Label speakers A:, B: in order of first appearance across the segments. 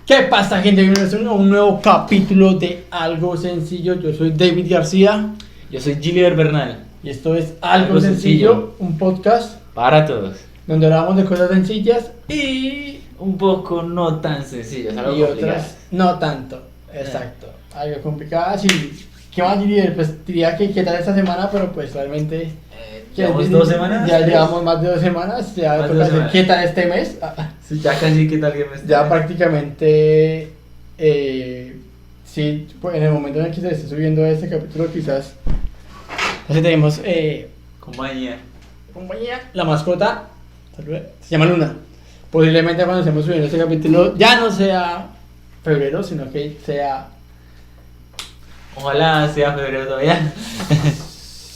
A: ¿Qué pasa, gente? Bienvenidos a un nuevo capítulo de Algo Sencillo. Yo soy David García
B: Yo soy Gillier Bernal.
A: y esto es Algo
B: Algo
A: Sencillo,
B: Sencillo.
A: un podcast
B: Para todos.
A: donde hablamos de cosas sencillas y
B: Un poco no tan sencillo, es algo
A: otras
B: complicado.
A: no tanto. Exacto, algo complicadas. Y ¿qué más diría? Pues diría que qué tal esta semana, pero pues realmente
B: ¿Llevamos 2 semanas?
A: ya
B: 3.
A: llevamos más de 2 semanas. Ya
B: Más de
A: toca
B: 2
A: hacer
B: semanas.
A: qué tal este mes.
B: Sí, ya casi, ¿qué tal que me
A: Ya prácticamente, sí, pues, en el momento en el que se esté subiendo este capítulo, quizás así tenemos
B: Compañía.
A: compañía, la mascota, se llama Luna. Posiblemente cuando estemos subiendo este capítulo ya no sea febrero, sino que sea
B: Ojalá sea febrero todavía.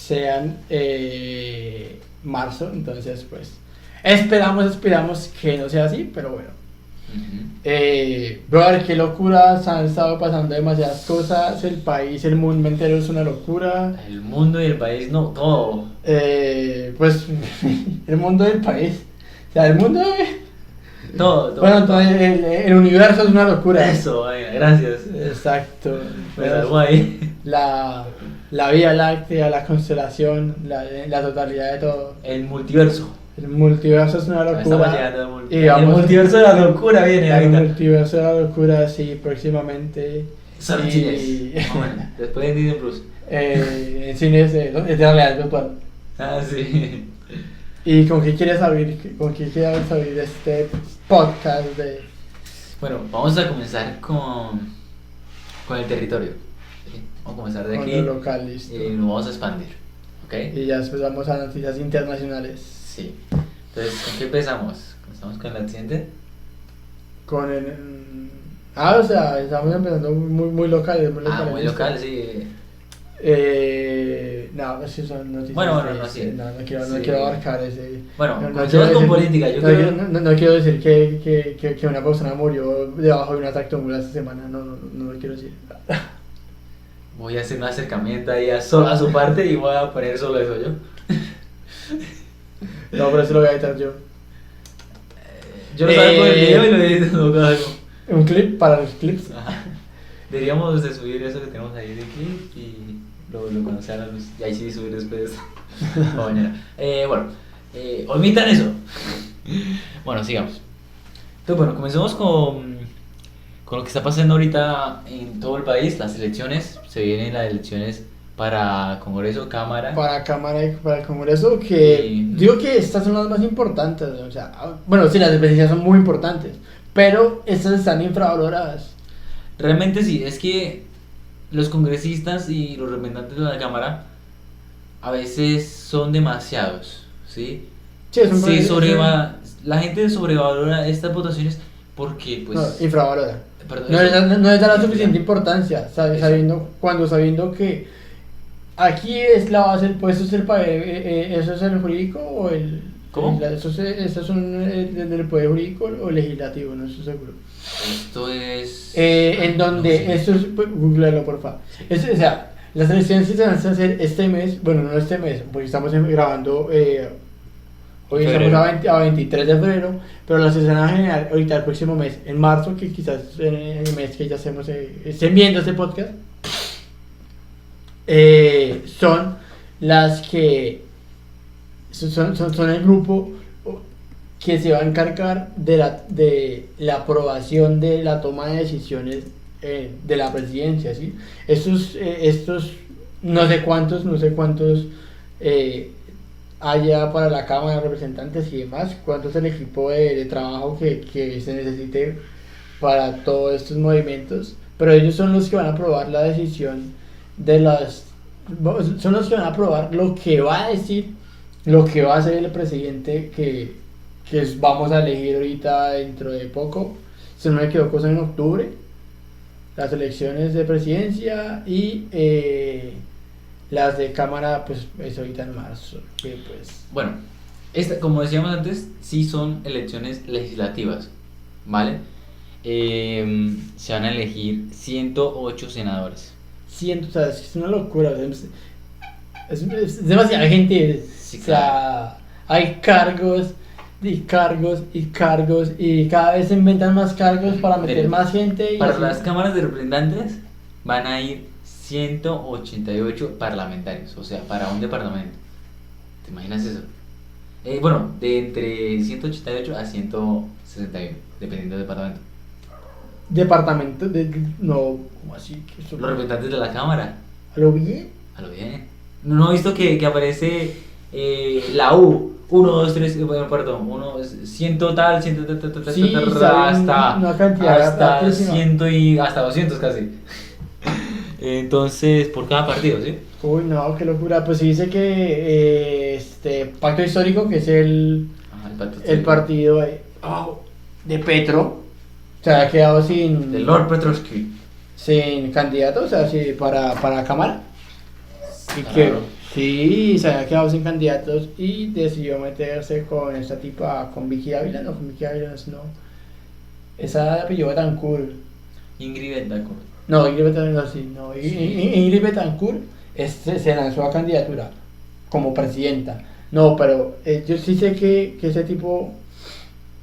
A: sean marzo. Entonces, pues esperamos que no sea así, pero bueno. Brother, qué locuras, han estado pasando demasiadas cosas, el país, el mundo entero es una locura.
B: El mundo y el país, no, todo.
A: Pues el mundo del país, o sea, el mundo,
B: Todo.
A: bueno, todo el universo es una locura.
B: Eso, venga, gracias.
A: Exacto.
B: Me salvó ahí.
A: La Vía Láctea, la constelación, la totalidad de todo.
B: El multiverso.
A: El multiverso es una
B: Estamos
A: locura.
B: llegando al
A: Y
B: multiverso. El
A: vamos-
B: multiverso de la locura viene
A: El
B: ahorita.
A: multiverso de la locura, sí, próximamente.
B: Son
A: Y-
B: cines. Bueno, después de Disney Plus.
A: En cines de realidad virtual.
B: Ah, sí.
A: ¿Y con qué quieres abrir? ¿Con qué quieres abrir este podcast de
B: Bueno, vamos a comenzar con el territorio. ¿Sí? Vamos a comenzar de
A: con
B: aquí
A: lo local, listo?
B: y nos vamos a expandir. ¿Ok?
A: Y ya después vamos a noticias internacionales.
B: Sí. Entonces, ¿con qué empezamos? ¿Comenzamos con el accidente?
A: Con el. O sea, estamos empezando muy locales. Muy
B: Ah,
A: locales,
B: muy
A: listo.
B: local, sí.
A: No, es que son noticias.
B: Bueno,
A: de-
B: sí.
A: No quiero,
B: Sí.
A: abarcar ese.
B: Bueno,
A: no
B: comencemos
A: quiero
B: con
A: decir-
B: política. Yo
A: no,
B: creo.
A: no quiero decir que una persona murió debajo de una tractomula esta semana. No lo quiero decir.
B: Voy a hacer un acercamiento ahí a su parte y voy a poner solo eso yo.
A: No, pero eso lo voy a editar yo.
B: Yo lo salgo del video y lo edito cada algo.
A: Un clip para los clips.
B: Ajá. Deberíamos de subir eso que tenemos ahí de clip y lo conocer a la luz. Y ahí sí subir después para mañana. Bueno, omitan eso. Bueno, sigamos. Entonces, bueno, comencemos con lo que está pasando ahorita en todo el país. Las elecciones, se vienen las elecciones para Congreso, Cámara.
A: Para Cámara y para el Congreso, que
B: Sí.
A: digo que estas son las más importantes. O sea, bueno, sí, las presidencias son muy importantes, pero estas están infravaloradas.
B: Realmente sí, es que los congresistas y los representantes de la Cámara a veces son demasiados, ¿sí?
A: Sí, es un
B: La gente sobrevalora estas votaciones porque, pues...
A: No, infravalora.
B: perdón,
A: No
B: eso-
A: les da la suficiente importancia,
B: Eso.
A: sabiendo que aquí es la base del puesto, es el ¿eso es el jurídico o el?
B: ¿Cómo?
A: ¿Estos son del poder jurídico o legislativo? No estoy seguro.
B: Esto es...
A: En donde,
B: no sé.
A: esto es, pues, googlealo por favor. O sea, las elecciones se van a hacer este mes, bueno, no este mes, porque estamos grabando, hoy estamos
B: Febrero.
A: a 23 de febrero, pero las se van a generar ahorita el próximo mes, en marzo, que quizás en el mes que ya estén viendo este podcast, son las que son el grupo que se va a encargar de la aprobación de la toma de decisiones de la presidencia, ¿sí? Estos no sé cuántos haya para la Cámara de Representantes y demás, cuánto es el equipo de trabajo que se necesite para todos estos movimientos, pero ellos son los que van a aprobar la decisión son los que van a aprobar lo que va a decir, lo que va a hacer el presidente vamos a elegir ahorita dentro de poco, si no me equivoco son en octubre, las elecciones de presidencia y las de cámara pues es ahorita en marzo, que pues...
B: Bueno, como decíamos antes, sí son elecciones legislativas, ¿vale? Se van a elegir 108 senadores.
A: O sea, es una locura, o sea, es demasiada gente,
B: Sí,
A: o sea, hay cargos y cargos y cargos y cada vez se inventan más cargos para meter
B: Mire,
A: más gente y
B: Para
A: así.
B: las cámaras de representantes van a ir 188 parlamentarios, o sea, para un departamento. ¿Te imaginas eso? Bueno, de entre 188 a 161, dependiendo del departamento.
A: Departamento de no, ¿cómo así? ¿Qué eso?
B: Los representantes de la Cámara,
A: ¿A lo bien?
B: a lo bien. ¿No he visto que aparece la U? 1, 2, 3, bueno, perdón, 100 tal, 100 tal,
A: Sí, saben
B: hasta,
A: una cantidad
B: hasta
A: altísima.
B: 100 y hasta 200 casi. Entonces, por cada partido, ¿sí?
A: Uy, no, qué locura. Pues sí dice que este pacto histórico, que es
B: Ajá, el pacto
A: el
B: histórico.
A: partido de Petro, se ha quedado
B: Del Lord Petrovsky.
A: sin candidato, o sea, sí, para Cámara. Y que
B: Claro.
A: sí, se había quedado sin candidatos y decidió meterse con esta tipa, con Vicky Ávila, no, con Vicky Ávila, no. Esa apellido Betancourt.
B: Ingrid Betancourt.
A: No, Ingrid Betancourt, no, sí, no. Ingrid Betancourt se lanzó a candidatura como presidenta. No, pero yo sí sé que ese tipo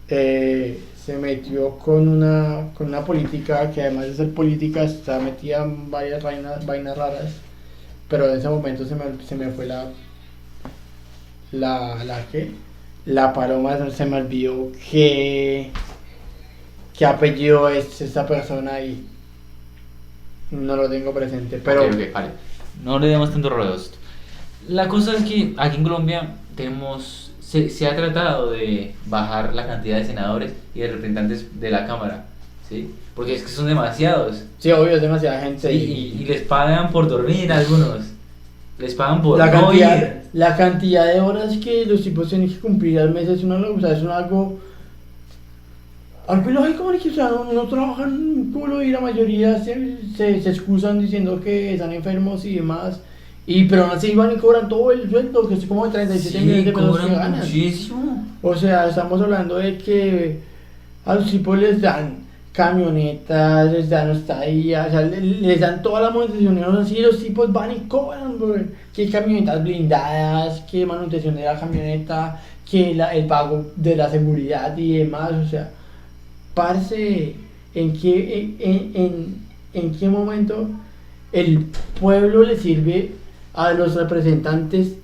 A: se metió con una política que además de ser política está metida en varias vainas raras. Pero en ese momento se me fue ¿qué? La paloma, se me olvidó qué apellido es esta persona y no lo tengo presente. Pero
B: Ok, vale. No le demos tanto rollo a esto. La cosa es que aquí en Colombia se ha tratado de bajar la cantidad de senadores y de representantes de la Cámara, ¿sí? Porque es que son demasiados.
A: sí, obvio, es demasiada gente.
B: Sí, y les pagan por dormir algunos. Les pagan por
A: la
B: no
A: cantidad,
B: ir.
A: la cantidad de horas que los tipos tienen que cumplir al mes es una locura, es algo ilógico, marica, o sea, no trabajan un culo y la mayoría se excusan diciendo que están enfermos y demás. Pero aún así van y cobran todo el sueldo, que es como de 37 millones de pesos que
B: cobran
A: ganan.
B: muchísimo.
A: O sea, estamos hablando de que a los tipos les dan camionetas, les dan estadía, o sea, les dan toda la monetización, y así los tipos van y cobran, bro. Que camionetas blindadas, que manutención de la camioneta, que el pago de la seguridad y demás, o sea, parce, ¿en qué momento el pueblo le sirve a los representantes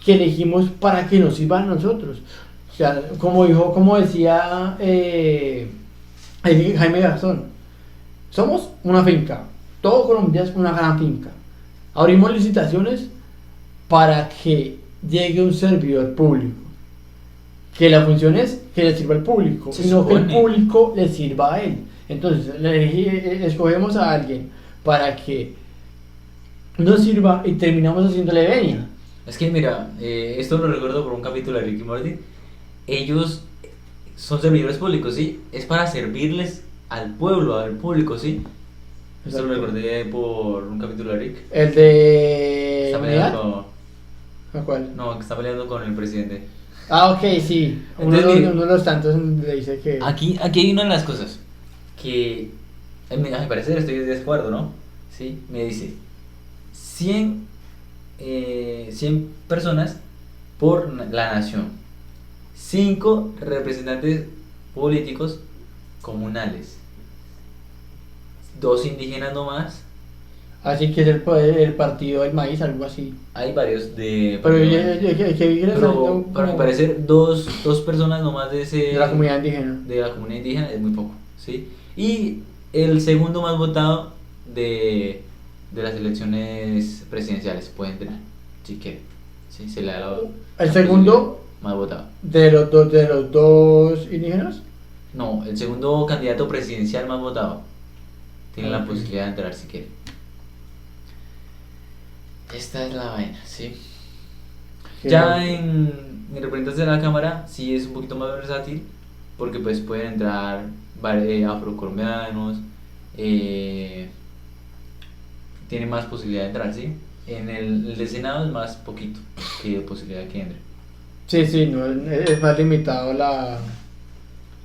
A: que elegimos para que nos sirvan a nosotros? O sea, como decía Jaime Garzón, somos una finca, todo Colombia es una gran finca. Abrimos licitaciones para que llegue un servidor público, que la función es que le sirva al público,
B: Se
A: y no que el
B: supone.
A: público le sirva a él. Entonces, escogemos a alguien para que nos sirva y terminamos haciéndole venia.
B: Es que mira, esto lo recuerdo por un capítulo de Ricky Morty. Ellos son servidores públicos, ¿sí? Es para servirles al pueblo, al público, ¿sí? Esto lo
A: Exacto.
B: recordé por un capítulo de Rick.
A: El de
B: Está
A: unidad.
B: peleando
A: ¿A cuál?
B: No, que está peleando con el presidente.
A: Ah, ok, sí.
B: Entonces, mire,
A: Uno de los tantos le dice que.
B: aquí hay una de las cosas que, a mi parecer, estoy de acuerdo, ¿no? Sí, me dice 100 personas por la nación, 5 representantes políticos comunales, 2 indígenas nomás.
A: Así que es el partido del maíz, algo así.
B: Hay varios de.
A: Pero que vi que era
B: Pero para mi
A: como
B: parecer, dos personas nomás de ese.
A: de la comunidad indígena.
B: De la comunidad indígena es muy poco, ¿sí? Y el segundo más votado de las elecciones presidenciales puede entrar, si quiere. Sí, se le da
A: El segundo
B: más votado.
A: de los dos indígenas.
B: No, el segundo candidato presidencial más votado tiene la
A: Ok.
B: posibilidad de entrar si quiere. Esta es la vaina, ¿sí?
A: Que
B: Ya
A: no-
B: en representantes de la Cámara sí es un poquito más versátil porque pues pueden entrar afrocolombianos, tiene más posibilidad de entrar, ¿sí? En el de Senado es más poquito que posibilidad de que entre.
A: Sí, no, es más limitado la.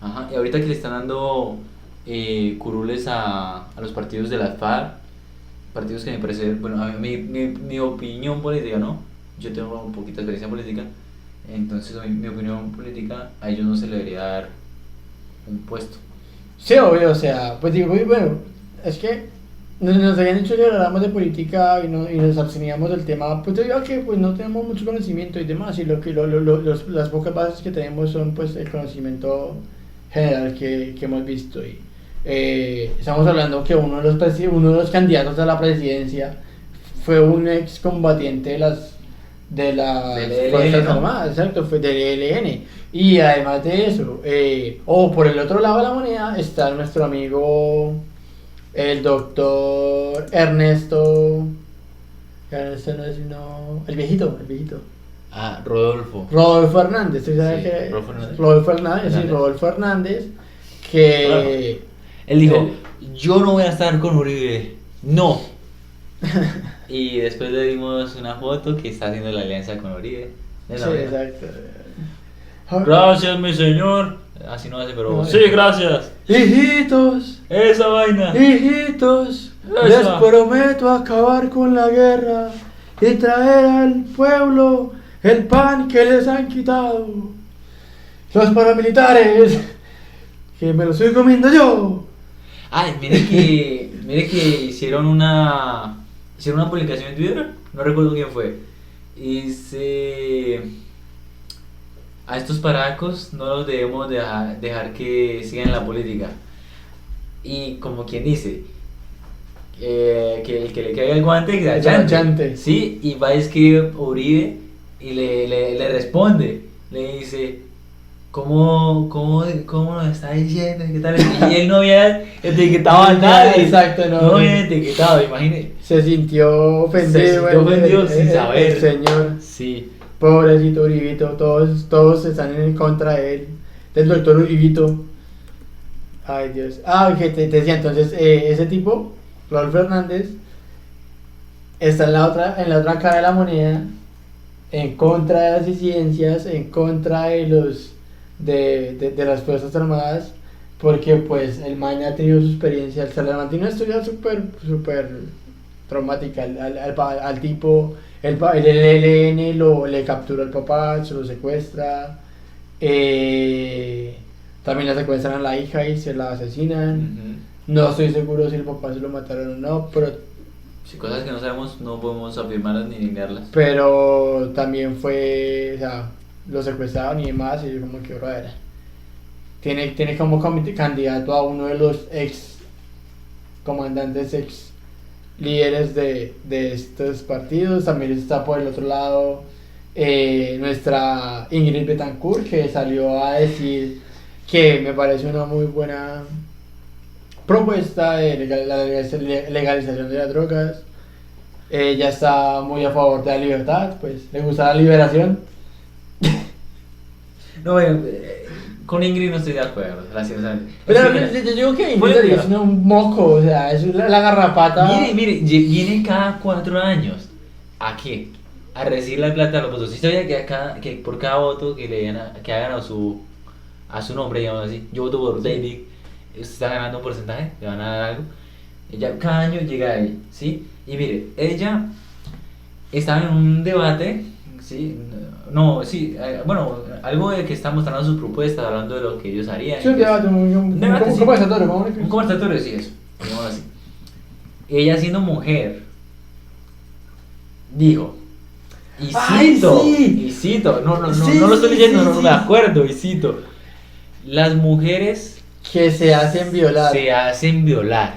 B: Ajá, y ahorita que le están dando curules a los partidos de la FARC, partidos que me parece, bueno, a mí, mi opinión política, ¿no? Yo tengo un poquito de experiencia política, Entonces, en mi opinión política, a ellos no se le debería dar un puesto.
A: Sí, obvio, o sea, pues digo, muy bueno, es que nos habían dicho que habláramos de política y nos absteníamos del tema, pues debido a que pues no tenemos mucho conocimiento y demás, y las pocas bases que tenemos son pues el conocimiento general que hemos visto. Y estamos hablando que uno de los candidatos a la presidencia fue un excombatiente de las
B: Del ELN,
A: Fuerzas
B: ¿no?
A: Armadas, exacto, fue del ELN. Y además de eso, por el otro lado de la moneda está nuestro amigo, el doctor Ernesto no es sino, el viejito.
B: Ah, Rodolfo.
A: Rodolfo Hernández, ¿tú sabes
B: Sí,
A: qué?
B: Rodolfo Hernández.
A: Rodolfo Hernández, sí,
B: Hernández.
A: Rodolfo Hernández, que...
B: Claro. Él dijo, yo no voy a estar con Uribe, no. Y después le dimos una foto que está haciendo la alianza con Uribe. Es la
A: Sí,
B: misma.
A: exacto.
B: Gracias, mi señor. Así no hace, pero...
A: No,
B: sí, gracias.
A: Hijitos,
B: Esa vaina.
A: hijitos, les
B: Esa.
A: prometo acabar con la guerra y traer al pueblo el pan que les han quitado los paramilitares, que me lo estoy comiendo yo.
B: Ay, mire que hicieron una publicación en Twitter, no recuerdo quién fue. Y dice, a estos paracos no los debemos dejar que sigan la política. Y como quien dice, que el que le caiga el guante, que
A: Que
B: se achante.
A: achante.
B: Sí, y va a escribir Uribe y le responde, le dice, ¿cómo nos está diciendo? ¿Qué tal? Y él no había etiquetado a nadie.
A: Exacto, no.
B: No había etiquetado, imagínate.
A: Se sintió ofendido,
B: Se sintió ofendido sin saber.
A: el señor.
B: Sí.
A: Pobrecito Uribito, todos están en contra de él, del doctor Uribito. Ay Dios. Ah, que te decía entonces, ese tipo, Rodolfo Hernández, está en la otra cara de la moneda, en contra de las disidencias, en contra de de las Fuerzas Armadas, porque pues el man ha tenido su experiencia, se le mantiene una historia súper traumática al tipo. El ELN le captura al papá, se lo secuestra. También le secuestran a la hija y se la asesinan.
B: Ujú.
A: No estoy seguro si el papá se lo mataron o no,
B: Sí, cosas que no sabemos, no podemos afirmarlas ni negarlas.
A: pero también fue, o sea, lo secuestraron y demás. Y yo como que, brother, tiene como candidato a uno de los ex comandantes, ex líderes de estos partidos. También está por el otro lado nuestra Ingrid Betancourt, que salió a decir que me parece una muy buena propuesta de la legalización de las drogas. Ella está muy a favor de la libertad, pues le gusta la liberación.
B: No, con Ingrid no estoy de acuerdo, graciosamente.
A: Pero
B: Es que,
A: yo digo que
B: Bueno,
A: Ingrid
B: mira.
A: es un moco, o sea, es la garrapata.
B: mire, viene cada 4 años. ¿A qué? A recibir la plata a los votos. ¿Sí sabía que por cada voto que que hagan a su nombre, digamos así, yo voto por David, usted está ganando un porcentaje, le van a dar algo. Ella cada año llega a él, ¿sí? Y mire, ella estaba en un debate, ¿sí? No, sí, bueno, algo de que está mostrando sus propuestas, hablando de lo que ellos harían.
A: Sí, un debate, un
B: debate, sí.
A: conversatorio, ¿cómo le-
B: Un conversatorio, sí, eso, digamos así. Ella siendo mujer, dijo, y
A: ¡Ay,
B: cito,
A: sí!
B: y cito, no
A: Sí,
B: lo estoy
A: sí,
B: leyendo,
A: sí,
B: no
A: sí.
B: me acuerdo, y cito, las mujeres
A: Que se hacen violar.
B: se hacen violar,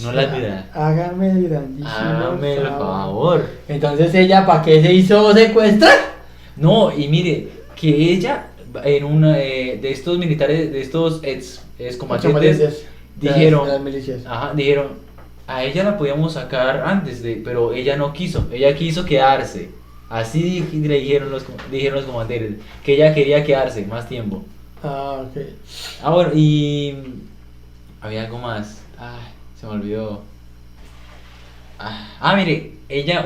B: no las violan.
A: Hágame el grandísimo
B: Hágame el favor.
A: Entonces ella, ¿para qué se hizo secuestrar?
B: No, y mire, que ella, en una de estos militares, de estos excombatientes, dijeron,
A: de las milicias.
B: ajá, dijeron, a ella la podíamos sacar antes pero ella no quiso, ella quiso quedarse. Así le dijeron los comandantes, que ella quería quedarse más tiempo.
A: Ah, ok.
B: Ah, bueno, y había algo más. Ay, se me olvidó. Mire, ella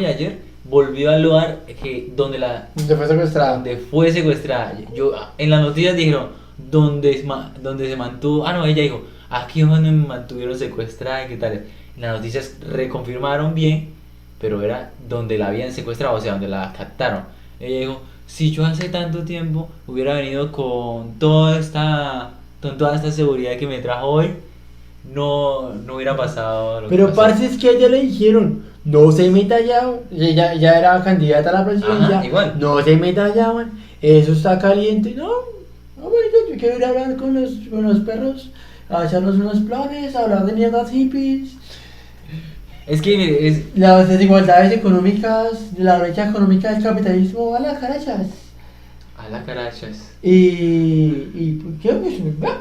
B: ayer, volvió al lugar
A: Se fue secuestrada.
B: donde fue secuestrada. En las noticias dijeron, donde se mantuvo. Ah, no, ella dijo, aquí es donde me mantuvieron secuestrada y qué tal. En las noticias reconfirmaron bien, pero era donde la habían secuestrado, o sea, donde la captaron. Ella dijo, si yo hace tanto tiempo hubiera venido con toda esta seguridad que me trajo hoy, no hubiera pasado lo que
A: Pero
B: pasó.
A: parce, es que a ella le dijeron, no se meta allá, ella era candidata a la presidencia,
B: Ajá, igual.
A: no se meta allá, man, eso está caliente, no, bueno, yo quiero ir a hablar con los perros, a echarnos unos planes, a hablar de mierdas hippies,
B: Es que mire,
A: las desigualdades económicas, la brecha económica del capitalismo, a las carachas,
B: a la carachas.
A: y ¿qué? Pues, ¿va?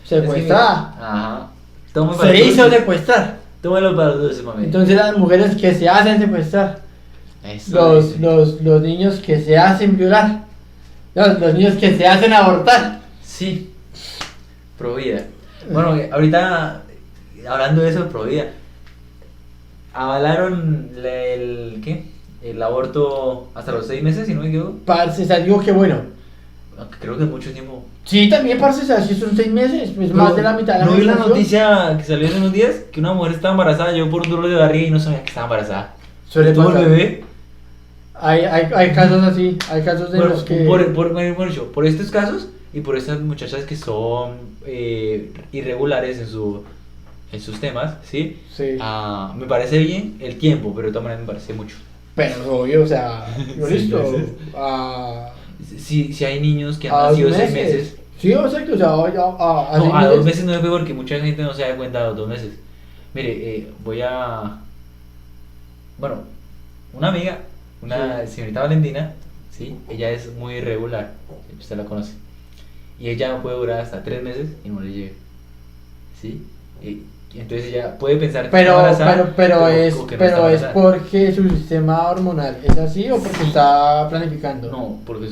B: Es que
A: Secuestrada,
B: ajá. Tome para
A: se
B: los
A: hizo
B: dulces.
A: secuestrar.
B: Tómalo para los dulces, mami.
A: Entonces las mujeres que se hacen secuestrar,
B: Eso dice.
A: los niños que se hacen violar, los niños que se hacen abortar.
B: Sí, Provida. Bueno, ahorita hablando de eso, Provida. Avalaron ¿qué? El aborto hasta los 6 meses, si no me equivoco.
A: Parce, o sea, digo que bueno.
B: Aunque creo que es mucho tiempo.
A: Sí, también, parce, o sea, si son 6 meses, pues más de la mitad de la
B: ¿No vi la
A: gestación.
B: noticia que salió hace unos días? Que una mujer estaba embarazada, yo por un dolor de barriga y no sabía que estaba embarazada.
A: Suele
B: ¿Tuvo el
A: pasar.
B: bebé?
A: Hay casos así, hay casos de
B: Bueno,
A: los que...
B: mejor dicho, por estos casos y por estas muchachas que son irregulares en sus temas, ¿sí?
A: Sí.
B: Me parece bien el tiempo, pero de todas maneras me parece mucho.
A: Pero obvio, o sea, yo
B: Sí,
A: listo.
B: meses.
A: A
B: Si hay niños que han
A: 2
B: nacido 6
A: meses.
B: meses.
A: Sí, exacto, o sea, a
B: No,
A: 6
B: a 2
A: meses.
B: meses no es porque mucha gente no se da cuenta de los 2 meses. Mire, bueno, una amiga, una señorita Valentina, ¿sí? Ella es muy irregular, usted la conoce. Y ella puede durar hasta 3 meses y no le llega, ¿sí? Y entonces ella puede pensar que está
A: Pero
B: embarazada, o que no está
A: pero es
B: embarazada.
A: porque su sistema hormonal es así o porque está planificando.
B: No, porque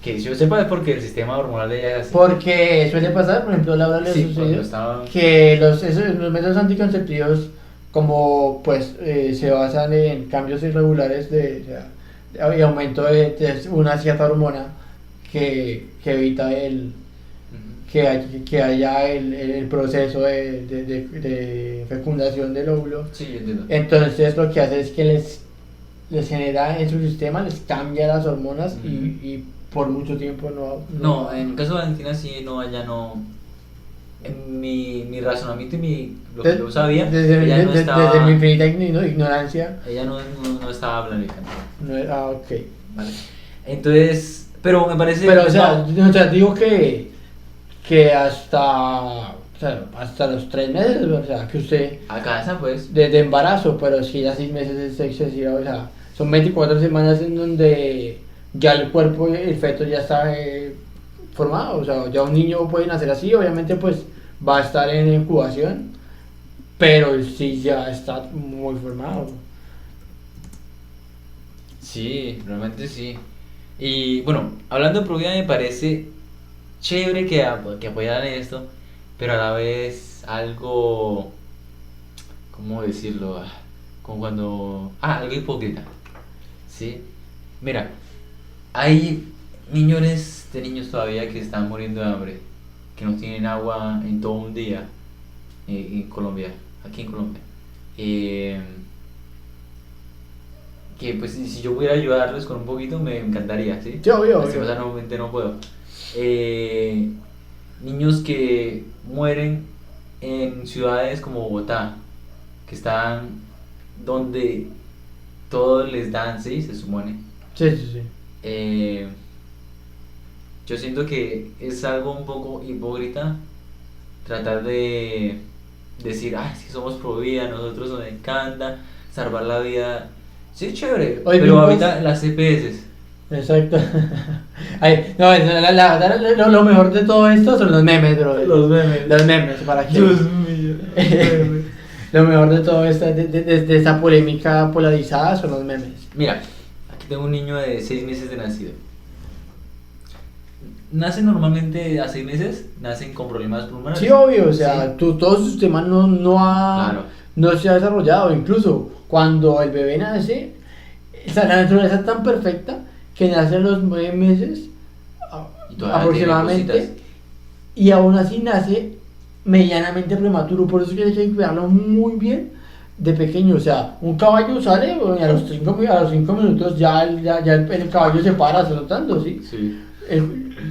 B: que yo sepa es porque el sistema hormonal de ella es así.
A: Porque suele pasar, por ejemplo, a Laura le
B: Sí, cuando
A: sucedió
B: estaba...
A: que los métodos anticonceptivos, como pues se basan en cambios irregulares o sea, y aumento de una cierta hormona que evita
B: Ujú.
A: que haya el proceso de fecundación del óvulo.
B: Sí, yo entiendo.
A: Entonces lo que hace es que les genera en su sistema, les cambia las hormonas
B: Ujú.
A: y por mucho tiempo
B: No, en el caso de Valentina sí, no, ella no... En mi razonamiento y lo que yo sabía, ella no
A: desde
B: estaba...
A: mi infinita ignorancia.
B: Ella no estaba planificando.
A: Ok.
B: Vale. Entonces, pero me parece...
A: Pero, o sea,
B: no,
A: digo que hasta los 3 meses, o sea, que usted,
B: a casa, pues...
A: de embarazo, pero si ya 6 meses es excesiva, o sea, son 24 semanas en donde ya el cuerpo, el feto ya está formado, o sea, ya un niño puede nacer así, obviamente, pues va a estar en incubación, pero sí ya está muy formado.
B: Sí, realmente sí. Y bueno, hablando de Provida me parece chévere que apoyaran esto, pero a la vez algo, ¿cómo decirlo? Como cuando... algo hipócrita, ¿sí? Mira, hay millones de niños todavía que están muriendo de hambre, que no tienen agua en todo un día en Colombia, aquí en Colombia. Eh, que pues si yo pudiera ayudarles con un poquito me encantaría, ¿sí?
A: Sí, obvio, obvio.
B: Lastimosamente no puedo. Niños que mueren en ciudades como Bogotá, que están donde todos les dan, ¿sí? Se supone.
A: Sí, sí, sí.
B: Yo siento que es algo un poco hipócrita tratar de decir, es que somos pro vida, nosotros nos encanta salvar la vida. Sí, chévere,
A: Oye,
B: pero
A: ¿vos-
B: ahorita las CPS.
A: Exacto. Ay, no, lo mejor de todo esto son los memes, bro.
B: Los memes.
A: Los memes, ¿para qué?
B: mío.
A: Lo mejor de todo esto, de esta polémica polarizada, son los memes.
B: Mira, aquí tengo un niño de 6 meses de nacido. Nacen normalmente a 6 meses, nacen con problemas pulmonares.
A: Sí, obvio, o sea,
B: Sí.
A: todo su sistema
B: Claro.
A: no se ha desarrollado. Incluso cuando el bebé nace, o sea, la naturaleza es tan perfecta que nace a los 9 meses
B: Y todavía tiene
A: aproximadamente,
B: cositas.
A: y aún así nace medianamente prematuro. Por eso es que hay que cuidarlo muy bien de pequeño, o sea, un caballo sale bueno, y a los 5 minutos ya el caballo se para saltando, ¿sí?
B: Sí.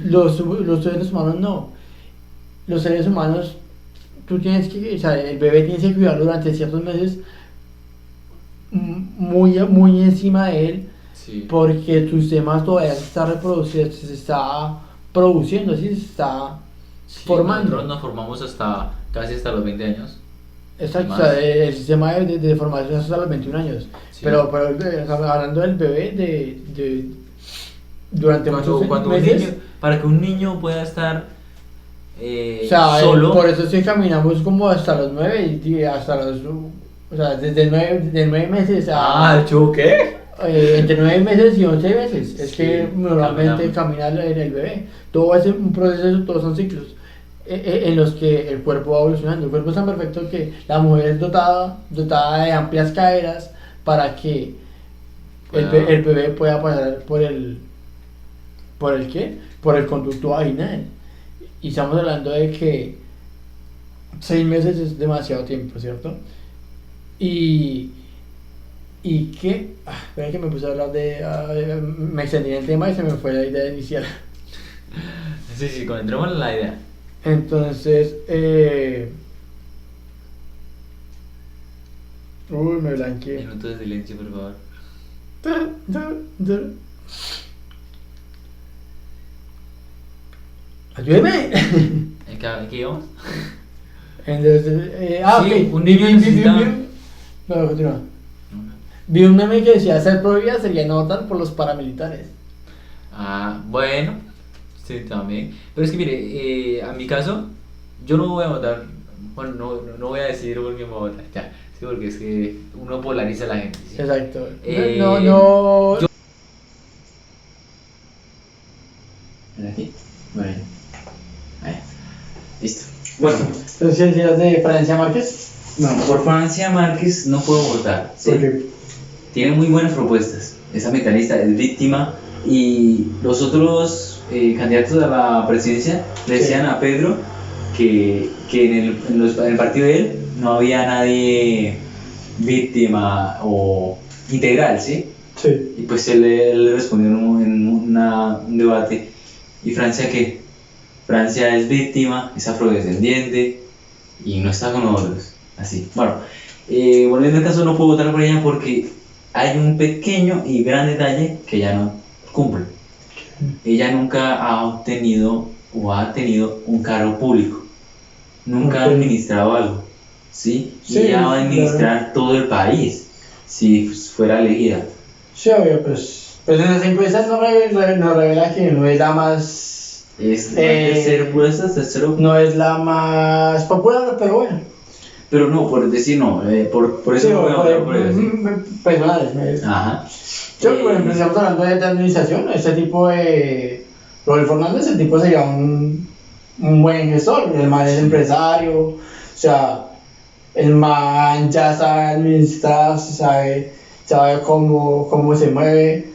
A: Los seres humanos no. Los seres humanos, tú tienes que, o sea, el bebé tienes que cuidarlo durante ciertos meses muy encima de él,
B: Sí.
A: porque tu sistema todavía se está reproduciendo, se está produciendo, ¿sí? Se está
B: Sí,
A: formando.
B: nosotros nos formamos casi hasta los 20 años.
A: Exacto, o
B: Más.
A: sea, el sistema de formación es hasta los 21 años.
B: Sí.
A: Pero hablando del bebé, durante muchos
B: Cuando un
A: meses,
B: niño, para que un niño pueda estar
A: o sea,
B: solo,
A: por eso sí caminamos como hasta los 9, o sea, desde 9 meses a...
B: ¿qué?
A: Entre 9 meses y 11 meses. Es
B: Sí,
A: que normalmente
B: caminamos.
A: camina el bebé. Todo es un proceso, todos son ciclos en los que el cuerpo va evolucionando. El cuerpo es tan perfecto que la mujer es dotada de amplias caderas para que el bebé pueda pasar ¿por el qué? Por el conducto vaginal. Y estamos hablando de que 6 meses es demasiado tiempo, ¿cierto? Y que, espera que me puse a hablar me extendí en el tema y se me fue la idea inicial.
B: Sí, entremos en la idea.
A: Entonces, me blanqueé.
B: Minuto de silencio, por favor.
A: Ayúdeme.
B: ¿En qué íbamos?
A: Entonces,
B: Sí,
A: ok.
B: un niño necesita-
A: No, continúa. Vi un meme que decía ser pro vida sería no votar por los paramilitares.
B: Bueno, sí, también. Pero es que mire, a mi caso, yo no voy a votar. Bueno, no voy a decir por quién voy a votar, ya. Sí, porque es que uno polariza a la gente. ¿Sí?
A: Exacto.
B: No.
A: No.
B: ¿Aquí? Bueno, ahí. Listo. Bueno,
A: Entonces, ¿decías de Francia Márquez?
B: no, por Francia Márquez no puedo votar. ¿Sí?
A: Porque
B: Tiene muy buenas propuestas. Es ambientalista, es víctima. Y los otros candidatos a la presidencia le decían a Pedro que en el partido de él no había nadie víctima o integral, ¿sí?
A: sí.
B: Y pues él respondió un debate. ¿Y Francia qué? Francia es víctima, es afrodescendiente y no está con nosotros. Así. Bueno, volviendo al caso, no puedo votar por ella porque hay un pequeño y gran detalle que ella no cumple. Ella nunca ha obtenido o ha tenido un cargo público. Nunca ha
A: Ok.
B: administrado algo. ¿Sí?
A: Sí,
B: Y ella va a administrar
A: claro.
B: todo el país si fuera elegida.
A: Sí, obvio, pues en las encuestas nos revela que no es la más.
B: Es tercer puesto, tercero.
A: No es la más popular, pero bueno.
B: Pero no, por decir no, por eso
A: Sí,
B: no voy a votar por ella. ¿sí?
A: Personales.
B: Ajá.
A: Yo, por ejemplo, estamos hablando de administración, este tipo de. Rodolfo Hernández, el tipo sería un buen gestor, el man es empresario, o sea, el man ya sabe administrar, sabe cómo se mueve.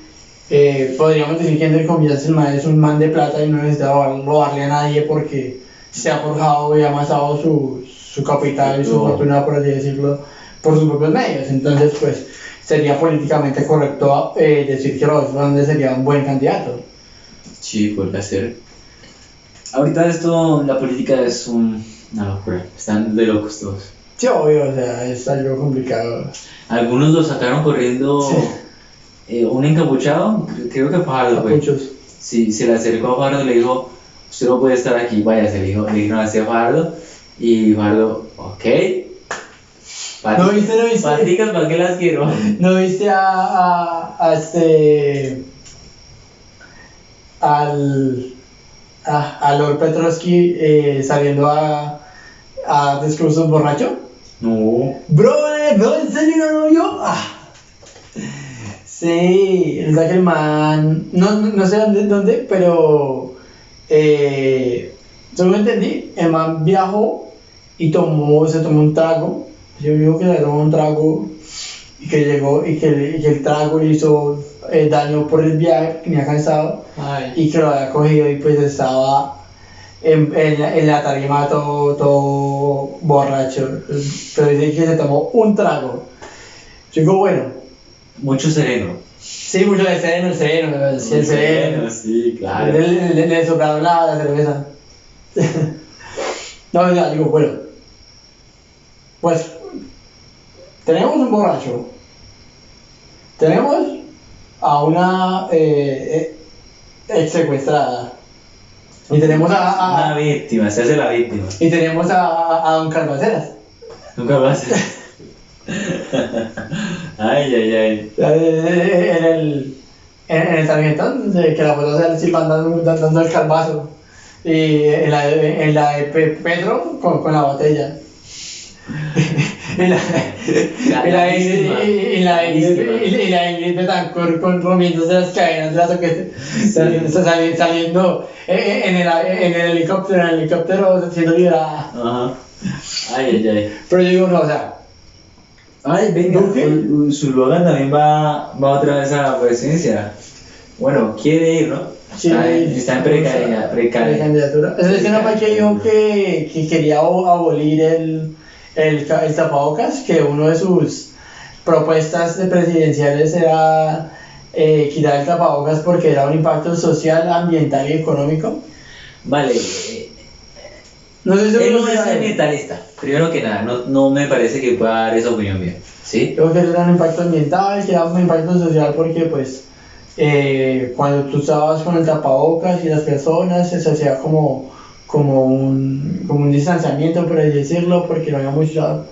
A: Podríamos decir que entre comillas el man es un man de plata y no necesita robarle a nadie porque se ha forjado y ha amasado su capital y su fortuna, por así decirlo, por sus propios medios. Entonces, pues, sería políticamente correcto decir que Rodolfo Hernández sería un buen candidato.
B: Sí, podría ser. Ahorita la política es una locura. Están de locos todos.
A: Sí, obvio, o sea, es algo complicado.
B: Algunos lo sacaron corriendo.
A: Sí.
B: Un encapuchado, creo que Fajardo fue.
A: Muchos.
B: Sí, se le acercó a Fajardo y le dijo: usted no puede estar aquí, váyase. Le dijeron así a Fajardo. Y Fajardo, ok.
A: ¿No viste?
B: Paticas, ¿para qué las quiero?
A: ¿No viste a Lord Petrovsky saliendo a discursos borracho?
B: No.
A: Brother, no, en serio no lo vio. Sí, el que el man, no sé dónde, pero según entendí, el man viajó y se tomó un trago. Yo digo que se tomó un trago y que llegó y que el trago le hizo daño por el viaje, que venía cansado
B: Ay.
A: y que lo había cogido y pues estaba en la tarima todo borracho, pero dice que se tomó un trago. Yo digo, bueno,
B: Mucho sereno.
A: sí, mucho de sereno, sí, el sereno.
B: Sí, claro.
A: Le soplaron la cerveza. No, ya, digo, bueno, pues tenemos un borracho, tenemos a una ex secuestrada y tenemos
B: Una víctima, se hace la víctima.
A: y tenemos a don Calvaceras.
B: Nunca más. Ay, ay, ay.
A: En el tarjetón que la foto sale Silva dando el calvazo y en la de Pedro con la botella. y la Ingrid Betancourt romiéndose las cadenas de las que saliendo en el helicóptero siendo liberada.
B: Ajá. Ay, ay, ay.
A: Pero yo digo, no, o sea,
B: Ay, venga,
A: Duque.
B: Zuluaga también va otra vez a la presidencia. Bueno, quiere ir, ¿no?
A: sí,
B: Está en
A: precandidatura. Es que no fue que dijo que quería abolir el tapabocas, que uno de sus propuestas de presidenciales era quitar el tapabocas porque era un impacto social, ambiental y económico.
B: Vale,
A: No sé si
B: él no
A: uno
B: es
A: sabe.
B: ambientalista. Primero que nada, no me parece que pueda dar esa opinión bien. ¿Sí?
A: Creo que era un impacto ambiental, que era un impacto social porque pues cuando tú estabas con el tapabocas y las personas se hacía como un distanciamiento, por así decirlo, porque no había mucho,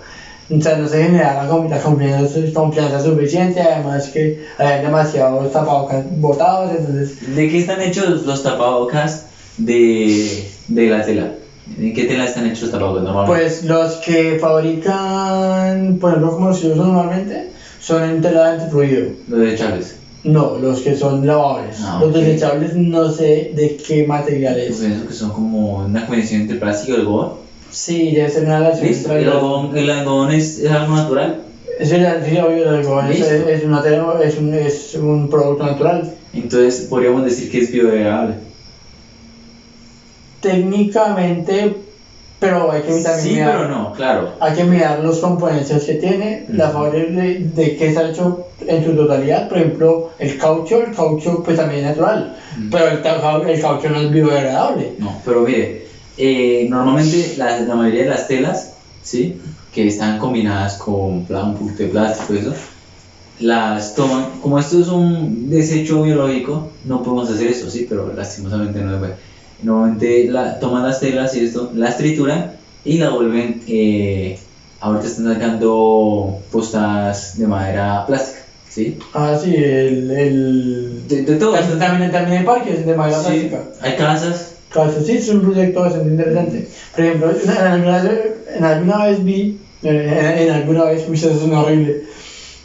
A: o sea, no se generaba la confianza suficiente, además que había demasiados tapabocas botados, entonces
B: ¿De qué están hechos los tapabocas de la tela? ¿En qué tela están hechos los tapabocas normalmente?
A: pues los que fabrican, por ejemplo, como los que usan normalmente, son en tela antifluido.
B: Los desechables.
A: No, los que son lavables.
B: Ah,
A: Los
B: ok.
A: desechables no sé de qué material
B: Yo
A: es.
B: pienso que son como una combinación entre plástico y algodón.
A: Sí, debe ser una relación
B: ¿Listo? ¿El algodón es algo natural?
A: Sí, obvio, el algodón
B: Listo.
A: es un producto natural.
B: Entonces podríamos decir que es biodegradable.
A: Técnicamente, pero hay que también
B: Sí,
A: mirar,
B: pero no, claro.
A: hay que mirar los componentes que tiene, la fábrica de qué está hecho en su totalidad. Por ejemplo, el caucho pues también es natural, pero el caucho no es biodegradable.
B: No, pero mire, normalmente la mayoría de las telas, ¿sí? Que están combinadas con un poquito de plástico y eso, las toman, como esto es un desecho biológico, no podemos hacer eso, sí, pero lastimosamente no se puede. Normalmente toman las telas y esto, las trituran y la vuelven, ahorita están sacando postas de madera plástica, ¿sí?
A: Ah, sí,
B: De todo.
A: también hay parques de madera
B: Sí,
A: plástica.
B: hay casas.
A: Claro, sí, es un proyecto bastante interesante. Por ejemplo, en alguna vez vi, en alguna vez, uy, eso es horrible.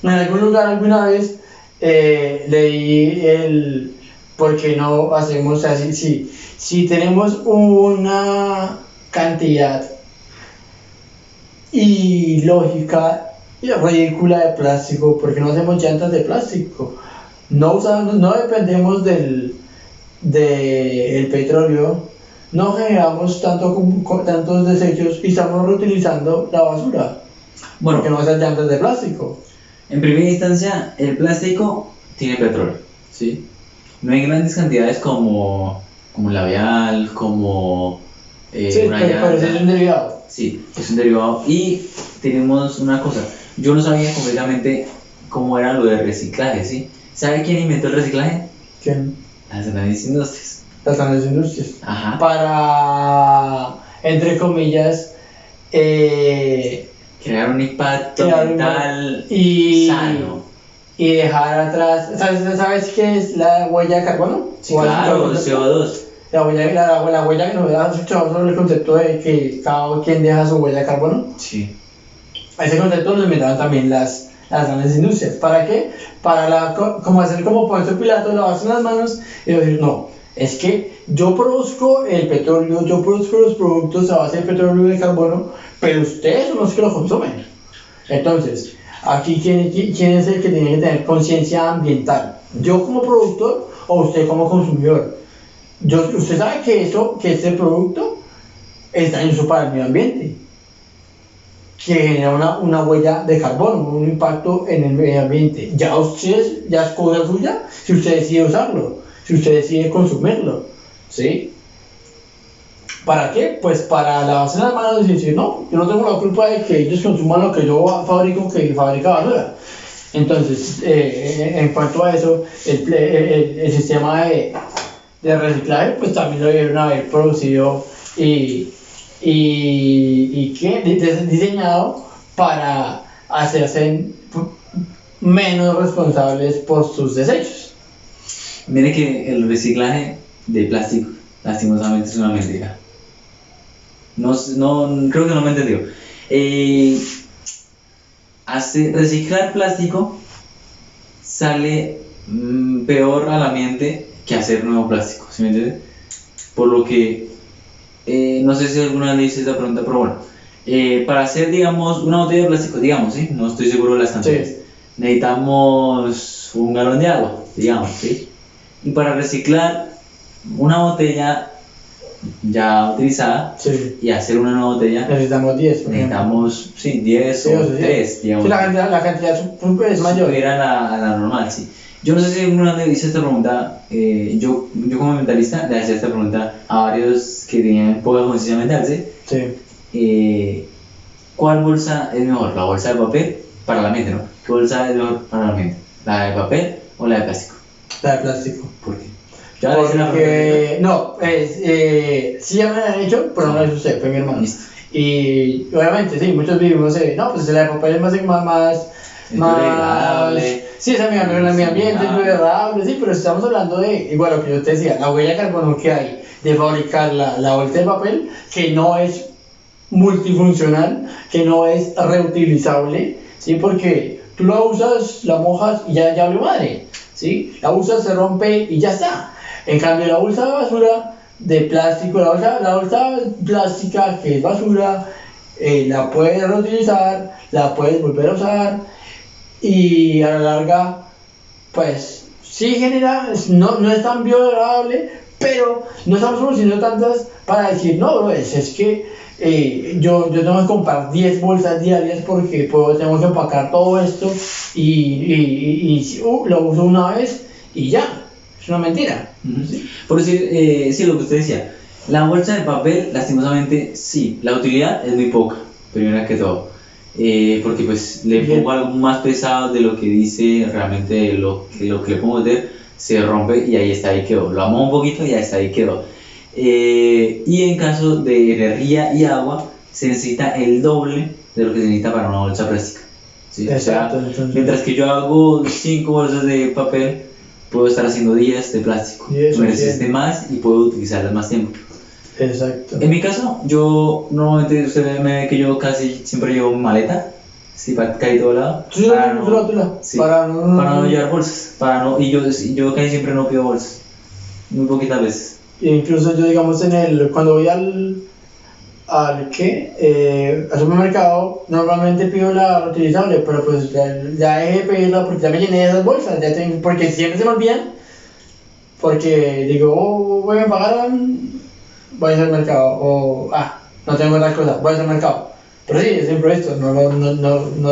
A: En algún lugar, alguna vez, leí ¿por qué no hacemos así? Si tenemos una cantidad ilógica y ridícula de plástico, ¿por qué no hacemos llantas de plástico? No dependemos del petróleo, no generamos tantos desechos y estamos reutilizando la basura.
B: Bueno,
A: Porque no esas llantas de plástico.
B: en primera instancia, el plástico tiene petróleo, ¿sí? No hay grandes cantidades como labial, como
A: Sí,
B: una
A: pero eso es
B: llanta.
A: un derivado.
B: Sí, es un derivado. Y tenemos una cosa, yo no sabía completamente cómo era lo de reciclaje, ¿sí? ¿Sabe quién inventó el reciclaje?
A: ¿Quién?
B: Las grandes industrias.
A: Las grandes industrias.
B: Ajá.
A: Para, entre comillas,
B: Crear un impacto
A: crear un-
B: ambiental
A: y,
B: sano.
A: y dejar atrás. ¿Sabes qué es la huella de carbono?
B: Sí,
A: ¿O has
B: claro,
A: escuchado el concepto?
B: CO2.
A: La huella que nos has escuchado sobre el concepto de que cada quien deja su huella de carbono.
B: Sí.
A: A ese concepto lo inventaron también las grandes industrias. ¿Para qué? Como hacer como Poncio Pilato, lavarse las manos y decir, no, es que yo produzco el petróleo, yo produzco los productos a base de petróleo y de carbono, pero ustedes son los que lo consumen. Entonces, aquí, ¿quién es el que tiene que tener conciencia ambiental? ¿Yo como productor o usted como consumidor? usted sabe que este producto es dañoso para el medio ambiente, que genera una huella de carbono, un impacto en el medio ambiente. Ya es cosa suya si usted decide usarlo, si usted decide consumirlo, ¿sí? ¿Para qué? Pues para lavarse las manos y decir, no, yo no tengo la culpa de que ellos consuman lo que yo fabrico, que fabrica basura. Entonces, en cuanto a eso, el sistema de reciclaje, pues también lo debieron haber producido y diseñado para hacerse menos responsables por sus desechos.
B: Mire que el reciclaje de plástico, lastimosamente, es una mentira. No, creo que no me entendió. Reciclar plástico sale peor al ambiente que hacer nuevo plástico, ¿sí me entiende? Por lo que, no sé si alguna vez le hice esta pregunta, pero bueno, para hacer, digamos, una botella de plástico, digamos, ¿sí? No estoy seguro de las cantidades, sí. Necesitamos 1 galón de agua, digamos, ¿sí? Y para reciclar una botella ya utilizada, sí, y hacer una nueva botella
A: necesitamos 10,
B: necesitamos, sí, 10 sí, o 3, digamos.
A: Sí, la cantidad es mayor.
B: Era la normal, sí. Yo no sé si alguna vez hice esta pregunta, yo como mentalista le hacía esta pregunta a varios que tenían poca conciencia mental, ¿sí?
A: Sí.
B: ¿Cuál bolsa es mejor? ¿La bolsa de papel? Para la mente, ¿no? ¿Qué bolsa es mejor para la mente? ¿La de papel o la de plástico?
A: La de plástico.
B: ¿Por qué?
A: Porque, no, sí ya me la han hecho, pero no lo hizo usted, fue mi hermano.
B: Listo.
A: Y obviamente, sí, muchos vivimos, no, pues la de papel es más
B: biodegradable.
A: Sí, es amigable en el medio ambiente, es biodegradable, sí, pero estamos hablando de, igual lo que yo te decía, la huella de carbono que hay de fabricar la bolsa de papel, que no es multifuncional, que no es reutilizable, ¿sí? Porque tú la usas, la mojas y ya vale madre, ¿sí? La usas, se rompe y ya está. En cambio, la bolsa de basura de plástico, la bolsa plástica que es basura, la puedes reutilizar, la puedes volver a usar y a la larga, pues sí genera, no es tan biodegradable, pero no estamos produciendo tantas para decir, no, bro, es que yo tengo que comprar 10 bolsas diarias porque tengo que empacar todo esto y lo uso una vez y ya. Es una mentira.
B: ¿Sí? Por decir, sí, lo que usted decía, la bolsa de papel, lastimosamente, sí, la utilidad es muy poca, primero que todo, porque pues le pongo algo más pesado de lo que dice realmente lo que le pongo meter, se rompe y ahí está, ahí quedó, lo amo un poquito y ahí está, ahí quedó. Y en caso de energía y agua, se necesita el doble de lo que se necesita para una bolsa plástica, ¿sí?
A: Exacto,
B: o sea, mientras que yo hago 5 bolsas de papel, puedo estar haciendo 10 de plástico, me resiste más y puedo utilizarlas más tiempo.
A: Exacto.
B: En mi caso, yo normalmente usted me ve que yo casi siempre llevo maleta, sí, para caer todo lado.
A: Sí, para
B: no llevar bolsas, y yo casi siempre no pido bolsas, muy poquitas veces.
A: Incluso yo, digamos, cuando voy al supermercado, normalmente pido la reutilizable, pero pues ya dejé de pedirla porque ya me llené de esas bolsas, porque siempre se me olvidan, porque digo, voy a pagar, voy a hacer mercado, o no tengo otras cosas, voy a hacer mercado, pero sí, es imprevisto, no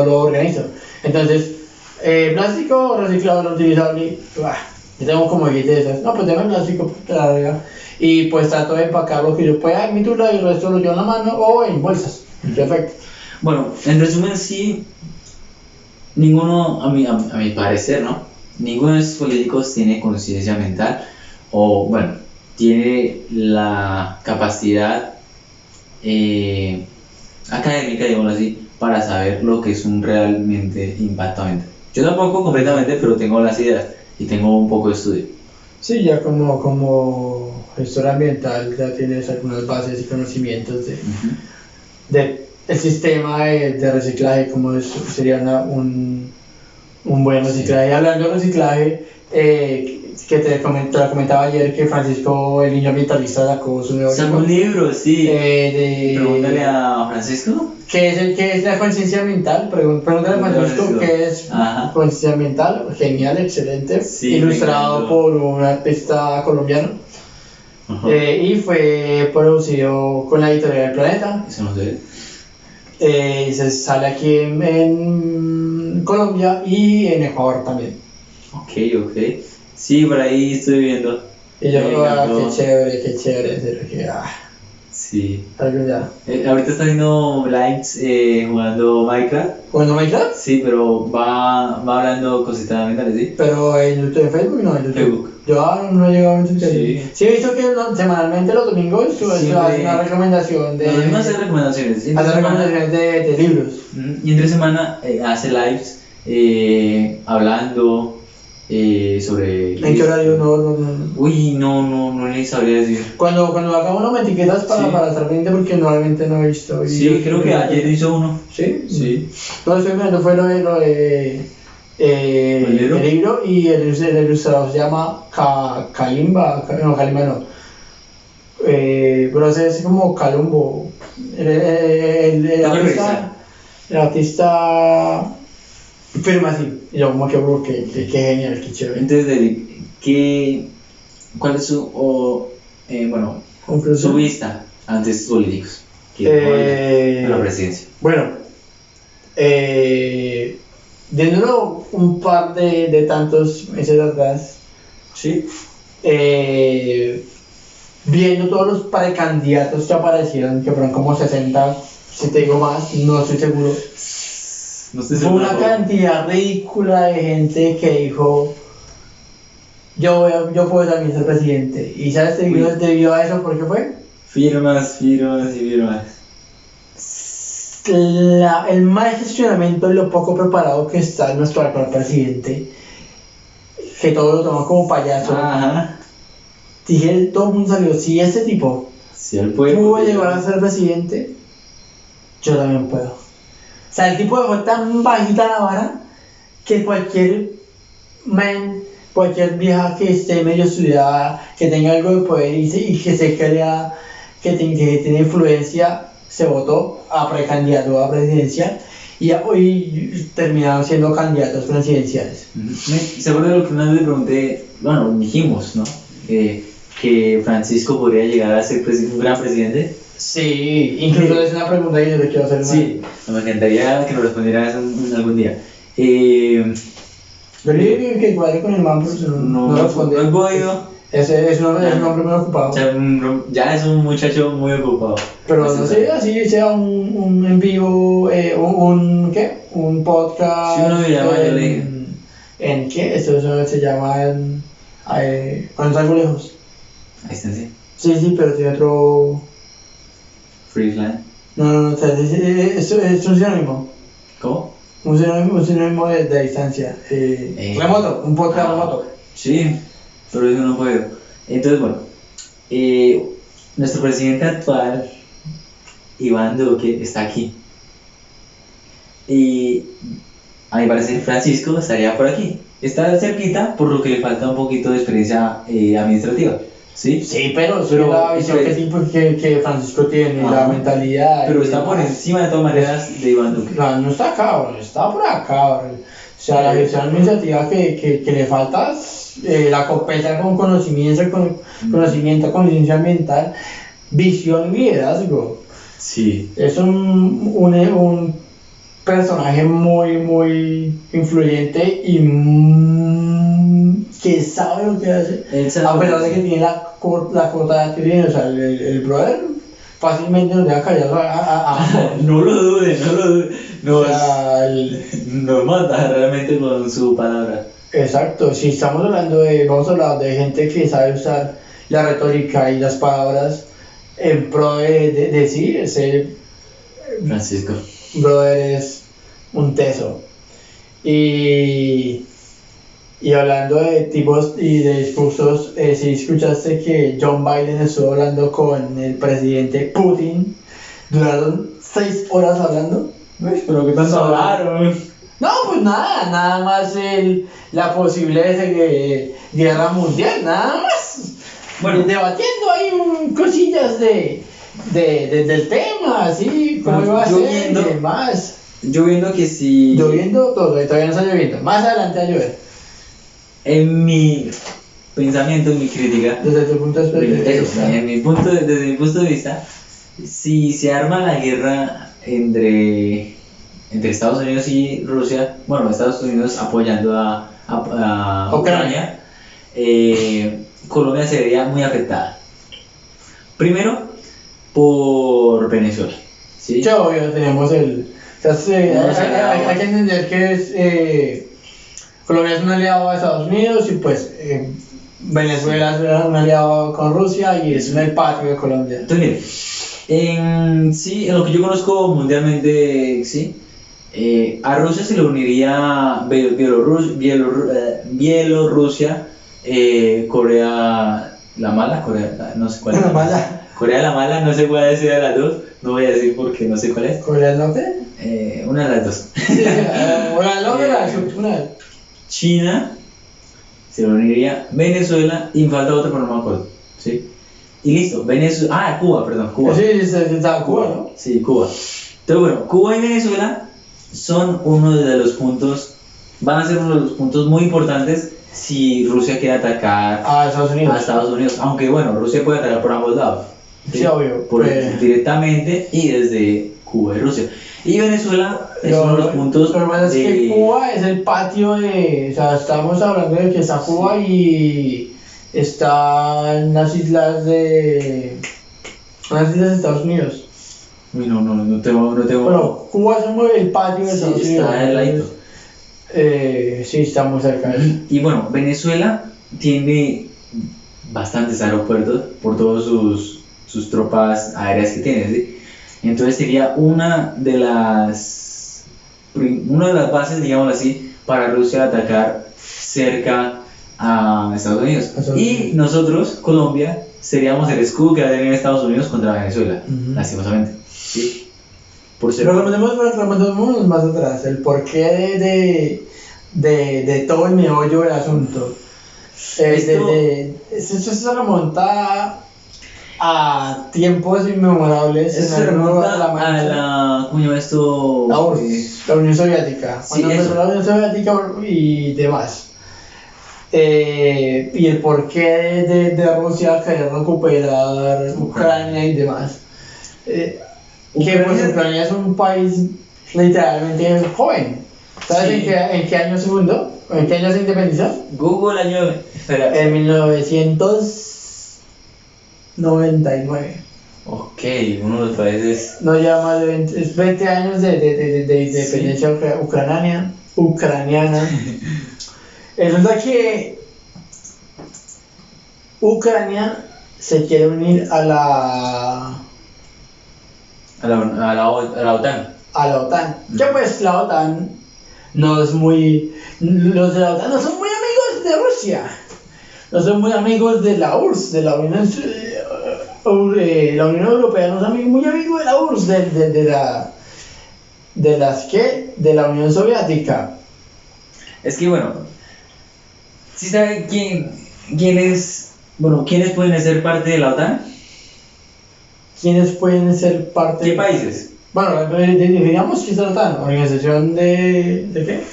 A: lo organizo. Entonces, plástico reciclado, reutilizable, yo tengo como 10 de esas, no, pues tengo el plástico, te la regalo. Y pues trato de empacar lo que yo pueda en mi tula y el resto lo llevo en la mano o en bolsas. Perfecto.
B: Bueno, en resumen, sí, ninguno, a mi parecer, ¿no? Ninguno de esos políticos tiene conciencia mental o, bueno, tiene la capacidad académica, digámoslo así, para saber lo que es un realmente impacto ambiental. Yo tampoco completamente, pero tengo las ideas y tengo un poco de estudio.
A: Sí, ya como gestor ambiental ya tienes algunas bases y conocimientos de el sistema de reciclaje, como sería un buen reciclaje. Sí. Hablando de reciclaje, que te lo comentaba ayer que Francisco, el niño ambientalista, sacó su nuevo
B: libro. Un libro, sí. Pregúntale a Francisco.
A: ¿Qué es la conciencia ambiental? Pregúntale a Francisco qué es conciencia ambiental. Genial, excelente. Sí, ilustrado por un artista colombiano.
B: Ajá.
A: Y fue producido con la editorial del Planeta.
B: Eso no sé.
A: Y se sale aquí en Colombia y en Ecuador también.
B: Ok. Sí, por ahí estoy viendo.
A: Y yo,
B: Me encantó.
A: qué chévere, en serio, que
B: Sí.
A: algo ya.
B: Ahorita está haciendo lives jugando Minecraft.
A: Bueno, Minecraft,
B: Sí, pero va hablando cositas mentales, ¿sí?
A: pero en YouTube, en Facebook, no, en YouTube.
B: Facebook.
A: Yo no he llegado a YouTube.
B: Sí.
A: Sí, he visto que semanalmente los domingos
B: Siempre.
A: hace una recomendación de.
B: Lo mismo hace recomendaciones. Entre
A: Hace
B: semana-
A: recomendaciones de libros.
B: Y entre semana hace lives hablando sobre...
A: ¿En qué horario? No.
B: Uy, no le sabría decir.
A: Cuando haga uno me etiquetas
B: Sí.
A: para estar pendiente porque normalmente no he visto.
B: Sí, creo que ayer hizo uno.
A: ¿Sí?
B: Sí.
A: No, estoy mirando fue lo de
B: ¿El libro?
A: el libro y el ilustrador se llama Kalimba, no. Pero ese es como Calumbo. El
B: Tengo que
A: artista.
B: revisar.
A: El artista firma así. Y yo como que, bro, qué genial, qué chévere.
B: Entonces, Derek, ¿cuál es su
A: Conclusión.
B: vista ante estos políticos que a la presidencia?
A: Bueno, viéndolo un par de tantos meses atrás,
B: Sí.
A: viendo todos los precandidatos que aparecieron, que fueron como 60, si te digo más, no estoy seguro.
B: No estoy
A: Fue
B: seguro.
A: una cantidad ridícula de gente que dijo, yo puedo también ser presidente. ¿Y sabes debido a eso por qué fue?
B: Firmas y firmas.
A: El mal gestionamiento y lo poco preparado que está nuestro actual presidente, que todos lo toman como payaso.
B: Ajá.
A: Dije, todo el mundo salió, si este tipo
B: Si él puede.
A: pudo
B: porque
A: llegar
B: yo-
A: a ser presidente, yo también puedo. O sea, el tipo dejó tan bajita la vara que cualquier vieja que esté medio estudiada, que tenga algo de poder y que se crea que tiene influencia, se votó a precandidato a presidencial y hoy terminaron siendo candidatos presidenciales.
B: ¿Se acuerda de lo que una vez le pregunté? Bueno, dijimos, ¿no? Que Francisco podría llegar a ser un gran presidente.
A: Sí, incluso es una pregunta que yo le quiero hacer.
B: Sí, me encantaría que nos respondiera eso algún día.
A: Yo le dije que cuadre con el man, pero no responde.
B: No he podido.
A: Ese es un hombre muy ocupado.
B: O sea, ya es un muchacho muy ocupado.
A: Pero
B: Pues,
A: no
B: o
A: sé,
B: sea,
A: así sea un en vivo, ¿qué? Un podcast.
B: Sí, uno llama, yo le dije.
A: ¿En qué? Eso se llama cuando salgo lejos.
B: Ahí está, sí.
A: Sí, pero tiene otro.
B: Freeland.
A: No, o sea, es un sinónimo.
B: ¿Cómo?
A: Un sinónimo de distancia. Remoto, un podcast remoto.
B: Sí, pero eso no puedo. Entonces, bueno, nuestro presidente actual, Iván Duque, está aquí. Y a mi parecer, Francisco estaría por aquí. Está cerquita, por lo que le falta un poquito de experiencia administrativa. ¿Sí?
A: Sí, pero
B: Pero-
A: la visión que Francisco tiene,
B: Ajá.
A: la mentalidad.
B: Pero
A: y
B: está por
A: demás.
B: encima de todas maneras de Iván Duque.
A: No está acá, bro, está por acá, bro. O sea, la gestión administrativa que le falta es, la compensa con conocimiento, conciencia ambiental, visión y liderazgo.
B: Sí.
A: Es un personaje muy influyente y que sabe lo que hace.
B: Él sabe
A: A
B: lo
A: pesar
B: que
A: de que
B: hace.
A: tiene la corta que tiene, o sea, el brother fácilmente nos deja callados a
B: No lo dude, no lo dude.
A: o sea,
B: Nos mata realmente con su palabra.
A: exacto, si vamos a hablar de gente que sabe usar la retórica y las palabras en pro de sí, ese
B: Francisco.
A: brother es un teso. Y hablando de tipos y de discursos, si escuchaste que John Biden estuvo hablando con el presidente Putin, duraron 6 horas hablando.
B: Pero qué tanto hablaron.
A: No, pues nada más la posible guerra mundial, nada más.
B: Bueno.
A: Debatiendo ahí cosillas del tema, así, cómo
B: Bueno,
A: iba a ser y
B: lloviendo.
A: demás.
B: Yo viendo que si.
A: Lloviendo todo, y todavía no está lloviendo. Más adelante a llover.
B: En mi pensamiento, mi crítica,
A: Desde tu punto de vista.
B: desde mi punto de vista, si se arma la guerra entre Estados Unidos y Rusia, bueno, Estados Unidos apoyando a Ucrania, Colombia se vería muy afectada. Primero, por Venezuela. ¿Sí?
A: Sí, obvio, tenemos el... O sea, hay que entender que Colombia es un aliado de Estados Unidos y pues Venezuela es un aliado con Rusia y es el patio de Colombia.
B: Entonces, mire, en lo que yo conozco mundialmente, sí, a Rusia se le uniría Bielorrusia, Corea la mala, no sé cuál es.
A: La mala.
B: Corea la mala, no sé cuál es de las dos, no voy a decir porque no sé cuál es.
A: ¿Corea del Norte?
B: Una de las dos.
A: Sí, Corea del Norte la una.
B: China se le uniría, Venezuela y me falta otro, pero no me acuerdo. ¿Sí? Y listo, Venezuela. Cuba, perdón, Cuba.
A: Sí, está Cuba, ¿no?
B: Sí, Cuba. Entonces, bueno, Cuba y Venezuela son uno de los puntos, van a ser uno de los puntos muy importantes si Rusia quiere atacar
A: a Estados Unidos.
B: Aunque bueno, Rusia puede atacar por ambos lados.
A: Sí, obvio.
B: Directamente y desde Cuba y Rusia. Y Venezuela es uno de los puntos.
A: Pero bueno, es que Cuba es el patio de. O sea, estamos hablando de que está Cuba y están las islas de. Las islas de Estados Unidos.
B: Uy, no tengo.
A: Bueno, Cuba es el patio de Estados Unidos.
B: Está al ladito.
A: Sí, está muy cerca.
B: Y bueno, Venezuela tiene bastantes aeropuertos por todas sus tropas aéreas que tiene, ¿sí? Entonces sería una de las bases, digámoslo así, para Rusia atacar cerca a Estados Unidos. Y nosotros, Colombia, seríamos el escudo que va a tener Estados Unidos contra Venezuela, lastimosamente. ¿Sí? Por ser...
A: Pero remontemos más atrás, el porqué de todo el meollo del asunto. Esto se remonta a tiempos inmemorables.
B: Eso se remonta a la... ¿Cómo se llama esto?
A: La URSS, la Unión Soviética.
B: Sí,
A: Cuando empezó la Unión Soviética y demás. Y el porqué de Rusia querer recuperar Ucrania y demás. Que pues Ucrania es un país literalmente joven. ¿Sabes en qué año se fundó? ¿En qué año se independizó?
B: Google año... Espera.
A: En 1999.
B: Ok, uno de los países...
A: No lleva más de 20 años de independencia ucraniana. Resulta que Ucrania se quiere unir a la
B: OTAN.
A: A la OTAN. Que pues la OTAN no es muy... Los de la OTAN no son muy amigos de Rusia. No son muy amigos de la URSS, de la Unión Europea. No son muy amigos de la URSS, de la Unión Soviética.
B: Es que bueno, ¿sí saben quiénes pueden ser parte de la OTAN?
A: ¿Quiénes pueden ser parte?
B: ¿Qué países?
A: Bueno, digamos que es la OTAN, organización de ¿qué?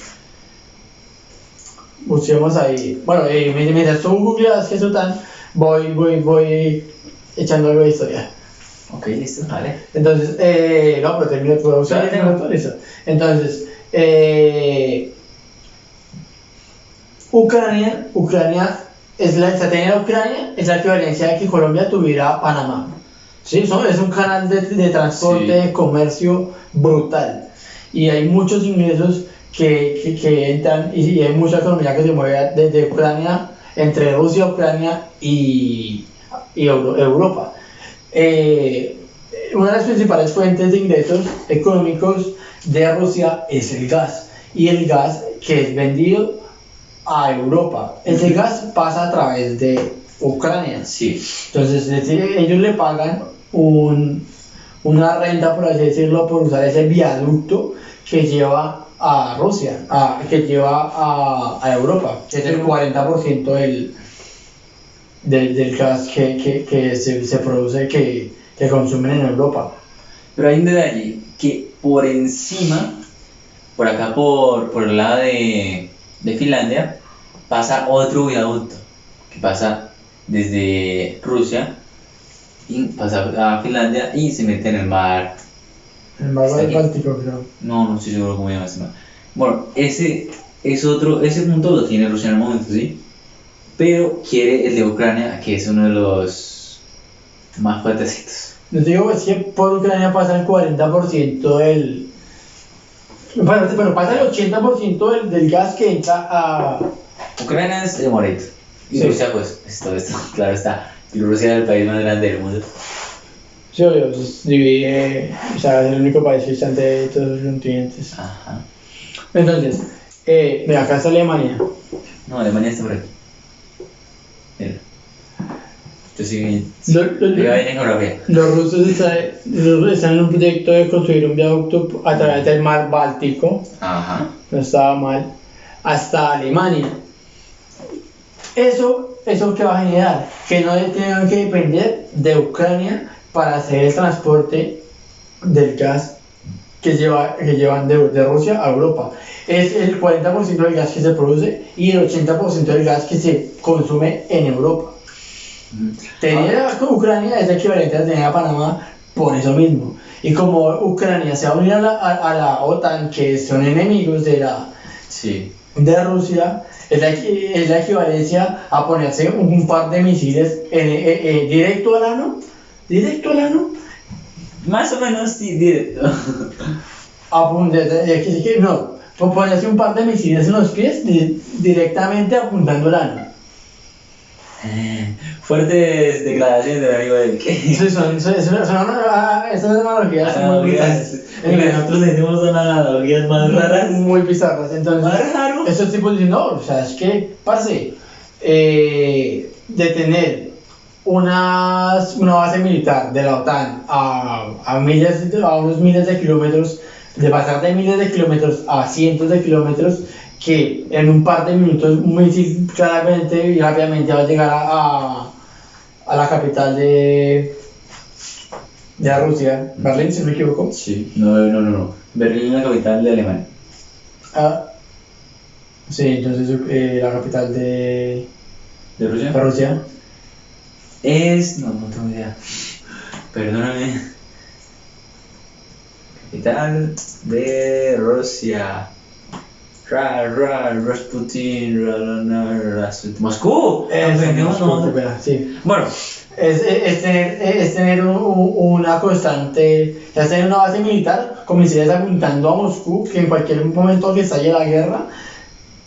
A: Busquemos ahí. Bueno, mientras tú googleas qué es OTAN, voy echando algo de historia.
B: Ok, listo, vale.
A: Entonces, no, pero termino tu usar listo. Entonces, Ucrania es la estrategia de Ucrania, es la equivalencia de que Colombia tuviera Panamá. ¿Sí? Es un canal de transporte, sí, de comercio brutal. Y hay muchos ingresos que entran y hay mucha economía que se mueve desde Ucrania, entre Rusia, Ucrania y Europa. Una de las principales fuentes de ingresos económicos de Rusia es el gas. Y el gas que es vendido a Europa. Ese gas pasa a través de Ucrania.
B: Sí.
A: Entonces ellos le pagan una renta, por así decirlo, por usar ese viaducto que lleva a Rusia, que lleva a Europa, que es el 40% del gas que se produce, que consumen en Europa.
B: Pero hay un detalle, que por encima, por acá por el lado de Finlandia, pasa otro viaducto. que pasa desde Rusia y pasa a Finlandia y se mete en el mar.
A: El mar
B: Está
A: del
B: aquí.
A: Báltico, creo.
B: No estoy seguro cómo se llama ese mar. Bueno, ese punto lo tiene Rusia en el momento, ¿sí? Pero quiere el de Ucrania, que es uno de los más fuertecitos.
A: Yo te digo, es que por Ucrania pasa el 40% del... Bueno, pasa el 80% del gas que entra a...
B: Ucrania es el morito. Y
A: Sí.
B: Rusia, pues, es todo esto, claro está. Y Rusia es el país más grande del mundo.
A: Sí, obvio, se divide, o sea, es el único país que está entre todos los continentes.
B: Ajá.
A: Entonces, mira, acá está Alemania.
B: No, Alemania está por aquí. Mira. Yo sí
A: Lo-
B: me
A: lo-
B: iba bien en geografía.
A: Los rusos están en un proyecto de construir un viaducto a través del mar Báltico,
B: Ajá.
A: no estaba mal, hasta Alemania. Eso que va a generar, que no tengan que depender de Ucrania para hacer el transporte del gas que llevan de Rusia a Europa. Es el 40% del gas que se produce y el 80% del gas que se consume en Europa. Tener a Ucrania es equivalente a tener a Panamá por eso mismo. Y como Ucrania se va a unir a la OTAN, que son enemigos
B: Sí.
A: de Rusia, es la equivalencia a ponerse un par de misiles directo al ano,
B: Más o menos sí, directo.
A: ponerse un par de misiles en los pies directamente apuntando al ano.
B: Fuertes declaraciones del amigo del que.
A: Sí, esas analogías son muy bizarras.
B: Nosotros tenemos unas analogías más raras.
A: Muy bizarras. Entonces,
B: Más raro.
A: esos tipos dicen, no, o sea, es que, parce, de tener una base militar de la OTAN a unos miles de kilómetros, de pasar de miles de kilómetros a cientos de kilómetros, que en un par de minutos muy claramente y rápidamente va a llegar a la capital de Rusia, Berlín, si no me equivoco.
B: Sí, no. Berlín es la capital de Alemania.
A: Ah, sí, entonces la capital
B: ¿De Rusia?
A: de Rusia.
B: No tengo idea. Perdóname. Capital de Rusia. Rasputin, Moscú.
A: Sí.
B: Bueno,
A: Es tener una constante, es tener una base militar con misiles apuntando a Moscú, que en cualquier momento que estalle la guerra,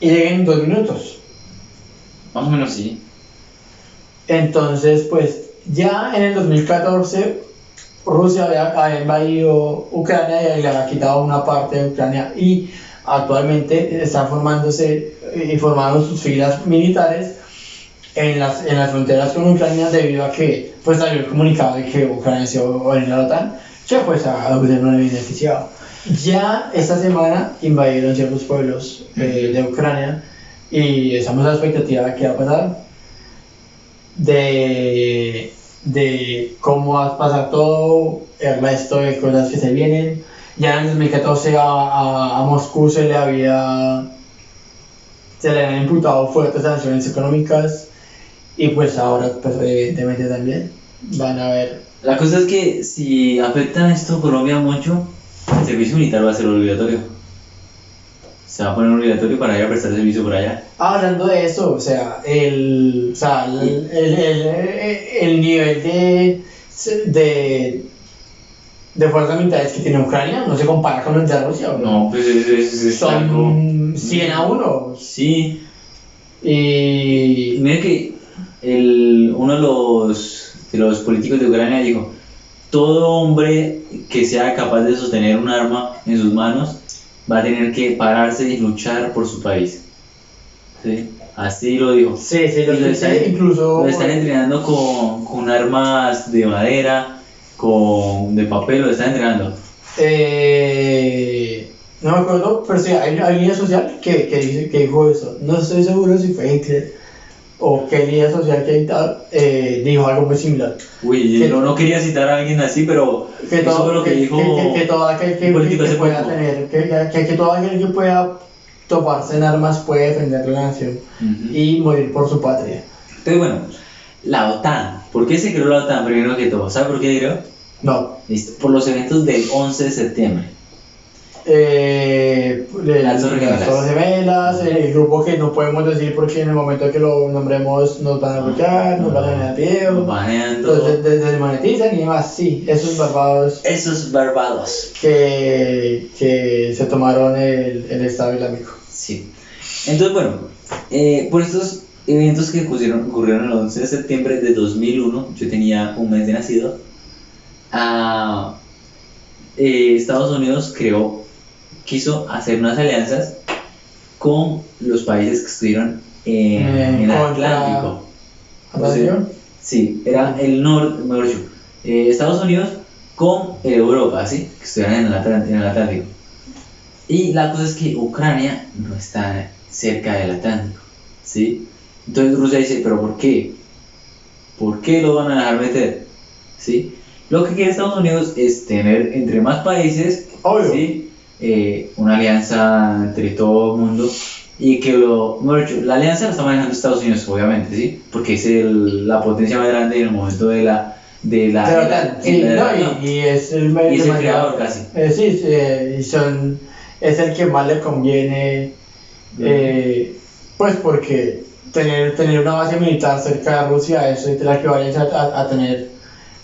A: y lleguen en 2 minutos.
B: más o menos sí.
A: Entonces, pues, ya en el 2014, Rusia había invadido Ucrania y le había quitado una parte de Ucrania, y actualmente están formándose y formando sus filas militares en las fronteras con Ucrania, debido a que pues salió el comunicado de que Ucrania se va a unir a la OTAN, que pues a Occidente no le viene beneficiado. Ya esta semana invadieron ciertos pueblos de Ucrania y estamos a la expectativa de qué va a pasar, de cómo va a pasar todo el resto de cosas que se vienen. Ya en 2014 a Moscú se le habían imputado fuertes sanciones económicas, y pues ahora pues evidentemente también van a ver.
B: La cosa es que si afecta esto a Colombia mucho, el servicio militar va a ser obligatorio. Se va a poner obligatorio para ir a prestar servicio por allá.
A: Hablando de eso, o sea, el nivel de fuerzas militares que tiene Ucrania no se compara con el de Rusia, ¿o
B: No, pues es
A: son 100 a 1.
B: Sí.
A: Y
B: Mira que uno de los políticos de Ucrania dijo: todo hombre que sea capaz de sostener un arma en sus manos va a tener que pararse y luchar por su país. ¿Sí? Así lo dijo.
A: sí,
B: Y
A: lo escuché, incluso
B: lo están entrenando con armas de madera, de papel, lo están entrenando.
A: no me acuerdo, pero sí, hay una línea social que dijo eso. No estoy seguro si fue Hitler o qué línea social dijo algo muy similar.
B: Uy,
A: Que-
B: no quería citar a alguien así, pero
A: Que
B: eso
A: todo,
B: fue lo que dijo
A: que todo aquel
B: un político hace
A: pueda
B: poco.
A: tener, que todo aquel que pueda toparse en armas puede defender la nación
B: Ujú.
A: y morir por su patria.
B: Entonces, bueno, la OTAN. ¿Por qué se creó la OTAN primero que todo? ¿Sabe por qué creó?
A: No.
B: Listo. Por los eventos del 11 de septiembre.
A: Las
B: Torres Gemelas.
A: Torres Gemelas, el grupo que no podemos decir porque en el momento que lo nombremos nos van a bloquear, nos van a ganar video,
B: Nos banean todo.
A: entonces desmonetizan y demás. Sí, esos barbados
B: Esos barbados.
A: que se tomaron el Estado Islámico.
B: Sí. Entonces, bueno, por estos eventos que ocurrieron el 11 de septiembre de 2001, yo tenía un mes de nacido, Estados Unidos quiso hacer unas alianzas con los países que estuvieron en el Atlántico.
A: ¿Atlántico?
B: Sí, era el norte, mejor dicho, Estados Unidos con Europa, ¿sí? Que estuvieran en el Atlántico. Y la cosa es que Ucrania no está cerca del Atlántico, ¿sí? Entonces Rusia dice, ¿pero por qué? ¿Por qué lo van a dejar meter? ¿Sí? Lo que quiere Estados Unidos es tener entre más países, ¿sí? Una alianza entre todo el mundo y que la alianza la está manejando Estados Unidos, obviamente, ¿sí? Porque es la potencia más grande en el momento de la
A: y es el
B: y es el creador casi.
A: Es el que más le conviene, pues porque tener una base militar cerca de Rusia es la equivalencia a tener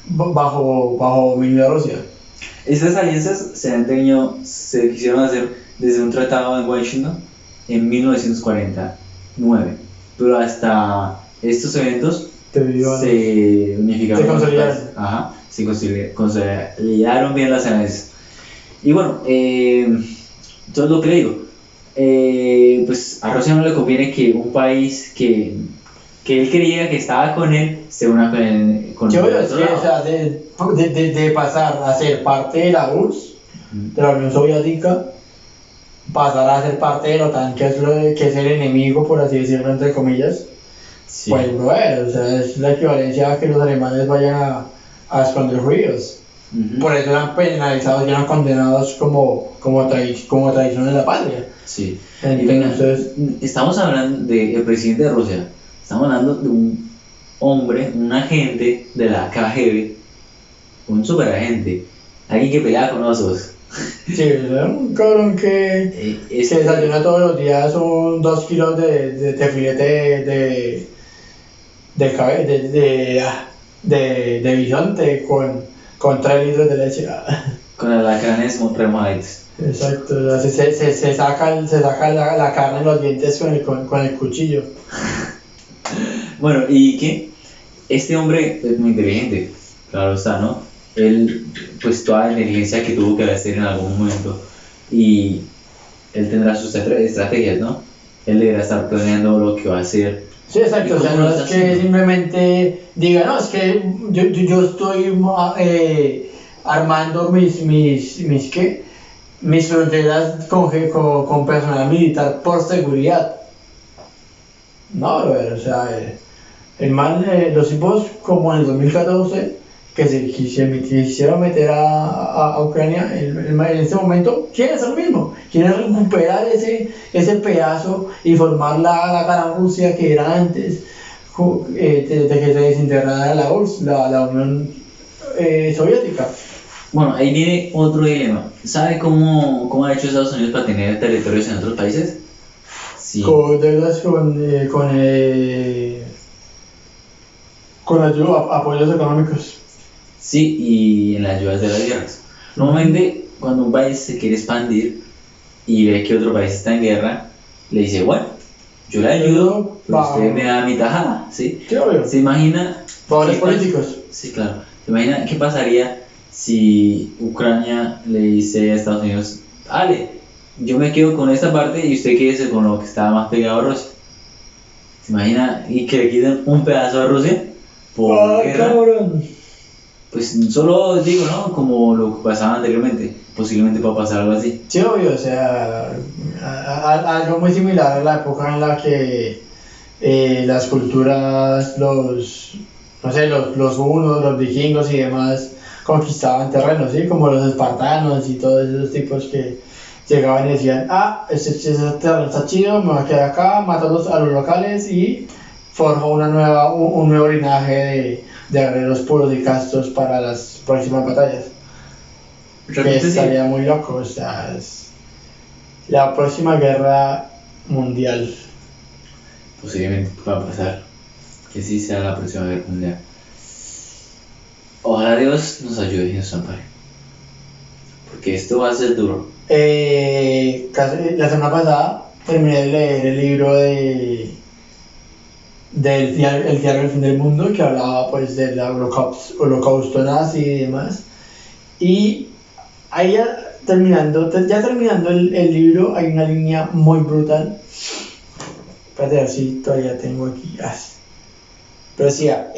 A: bajo dominio de Rusia.
B: Estas alianzas se quisieron hacer desde un tratado en Washington en 1949, pero hasta estos eventos se unificaron.
A: Se consolidaron.
B: Ajá, se consolidaron bien las alianzas. Y bueno, entonces lo que le digo, pues a Rusia no le conviene que un país que él creía que estaba con él se una con
A: yo creo que o sea, de pasar a ser parte de la URSS, de la Unión Soviética, pasar a ser parte de la OTAN, que es el enemigo, por así decirlo, entre comillas,
B: sí.
A: Pues brother, o sea, es la equivalencia a que los alemanes vayan a esconder judíos. Por eso eran penalizados y eran condenados como traición de la patria.
B: Sí.
A: Entonces,
B: estamos hablando del presidente de Rusia, estamos hablando de un hombre, un agente de la KGB, un superagente, alguien que peleaba con osos.
A: Sí, era un cabrón que desayuna todos los días 2 kilos de filete de bisonte con 3 litros de leche.
B: Con alacranes remojaditos.
A: Exacto, o sea, se saca la carne en los dientes con el cuchillo.
B: Bueno, ¿y qué? Este hombre es muy inteligente, claro está, ¿no? Él, pues toda la inteligencia que tuvo que hacer en algún momento, y él tendrá sus estrategias, ¿no? Él deberá estar planeando lo que va a hacer.
A: Sí, exacto, o sea, no es que simplemente diga, no, es que yo estoy armando mis fronteras con personal militar por seguridad. No, o sea, el man, los tipos como en el 2014 que se quisieron meter a Ucrania, en este momento quieren hacer lo mismo, quieren recuperar ese pedazo y formar la gran Rusia que era antes de que se desintegrara la URSS, la Unión Soviética.
B: Bueno, ahí viene otro dilema. ¿Sabe cómo ha hecho Estados Unidos para tener territorios en otros países? Sí.
A: Con deudas, con apoyos económicos.
B: Sí, y en las ayudas de las guerras. Normalmente, cuando un país se quiere expandir y ve que otro país está en guerra, le dice, bueno, yo le ayudo, pero usted me da mi tajada, ¿sí?
A: Sí, obvio.
B: ¿Se imagina?
A: Favores políticos.
B: Sí, claro. ¿Se imagina qué pasaría si Ucrania le dice a Estados Unidos, vale, yo me quedo con esta parte y usted quédese con lo que está más pegado a Rusia? ¿Se imagina? Y que le quiten un pedazo de Rusia por guerra.
A: Cabrón.
B: Pues solo digo, ¿no? Como lo que pasaba anteriormente, posiblemente pueda pasar algo así.
A: Sí, obvio, o sea, algo muy similar a la época en la que las culturas, los hunos, los vikingos y demás conquistaban terrenos, ¿sí? Como los espartanos y todos esos tipos que llegaban y decían, ese terreno está chido, me voy a quedar acá, mato a los locales y forja un nuevo linaje de guerreros puros y castos para las próximas batallas. Que
B: Realmente sí.
A: estaría muy loco, o sea, es la próxima guerra mundial.
B: Posiblemente va a pasar. Que sí sea la próxima guerra mundial. Ojalá Dios nos ayude y nos ampare. Porque esto va a ser duro.
A: La semana pasada terminé de leer el libro el diario del fin del mundo, que hablaba pues del holocausto nazi y demás. Y ahí ya terminando el libro, hay una línea muy brutal. Espérate a ver si todavía tengo aquí. Pero decía,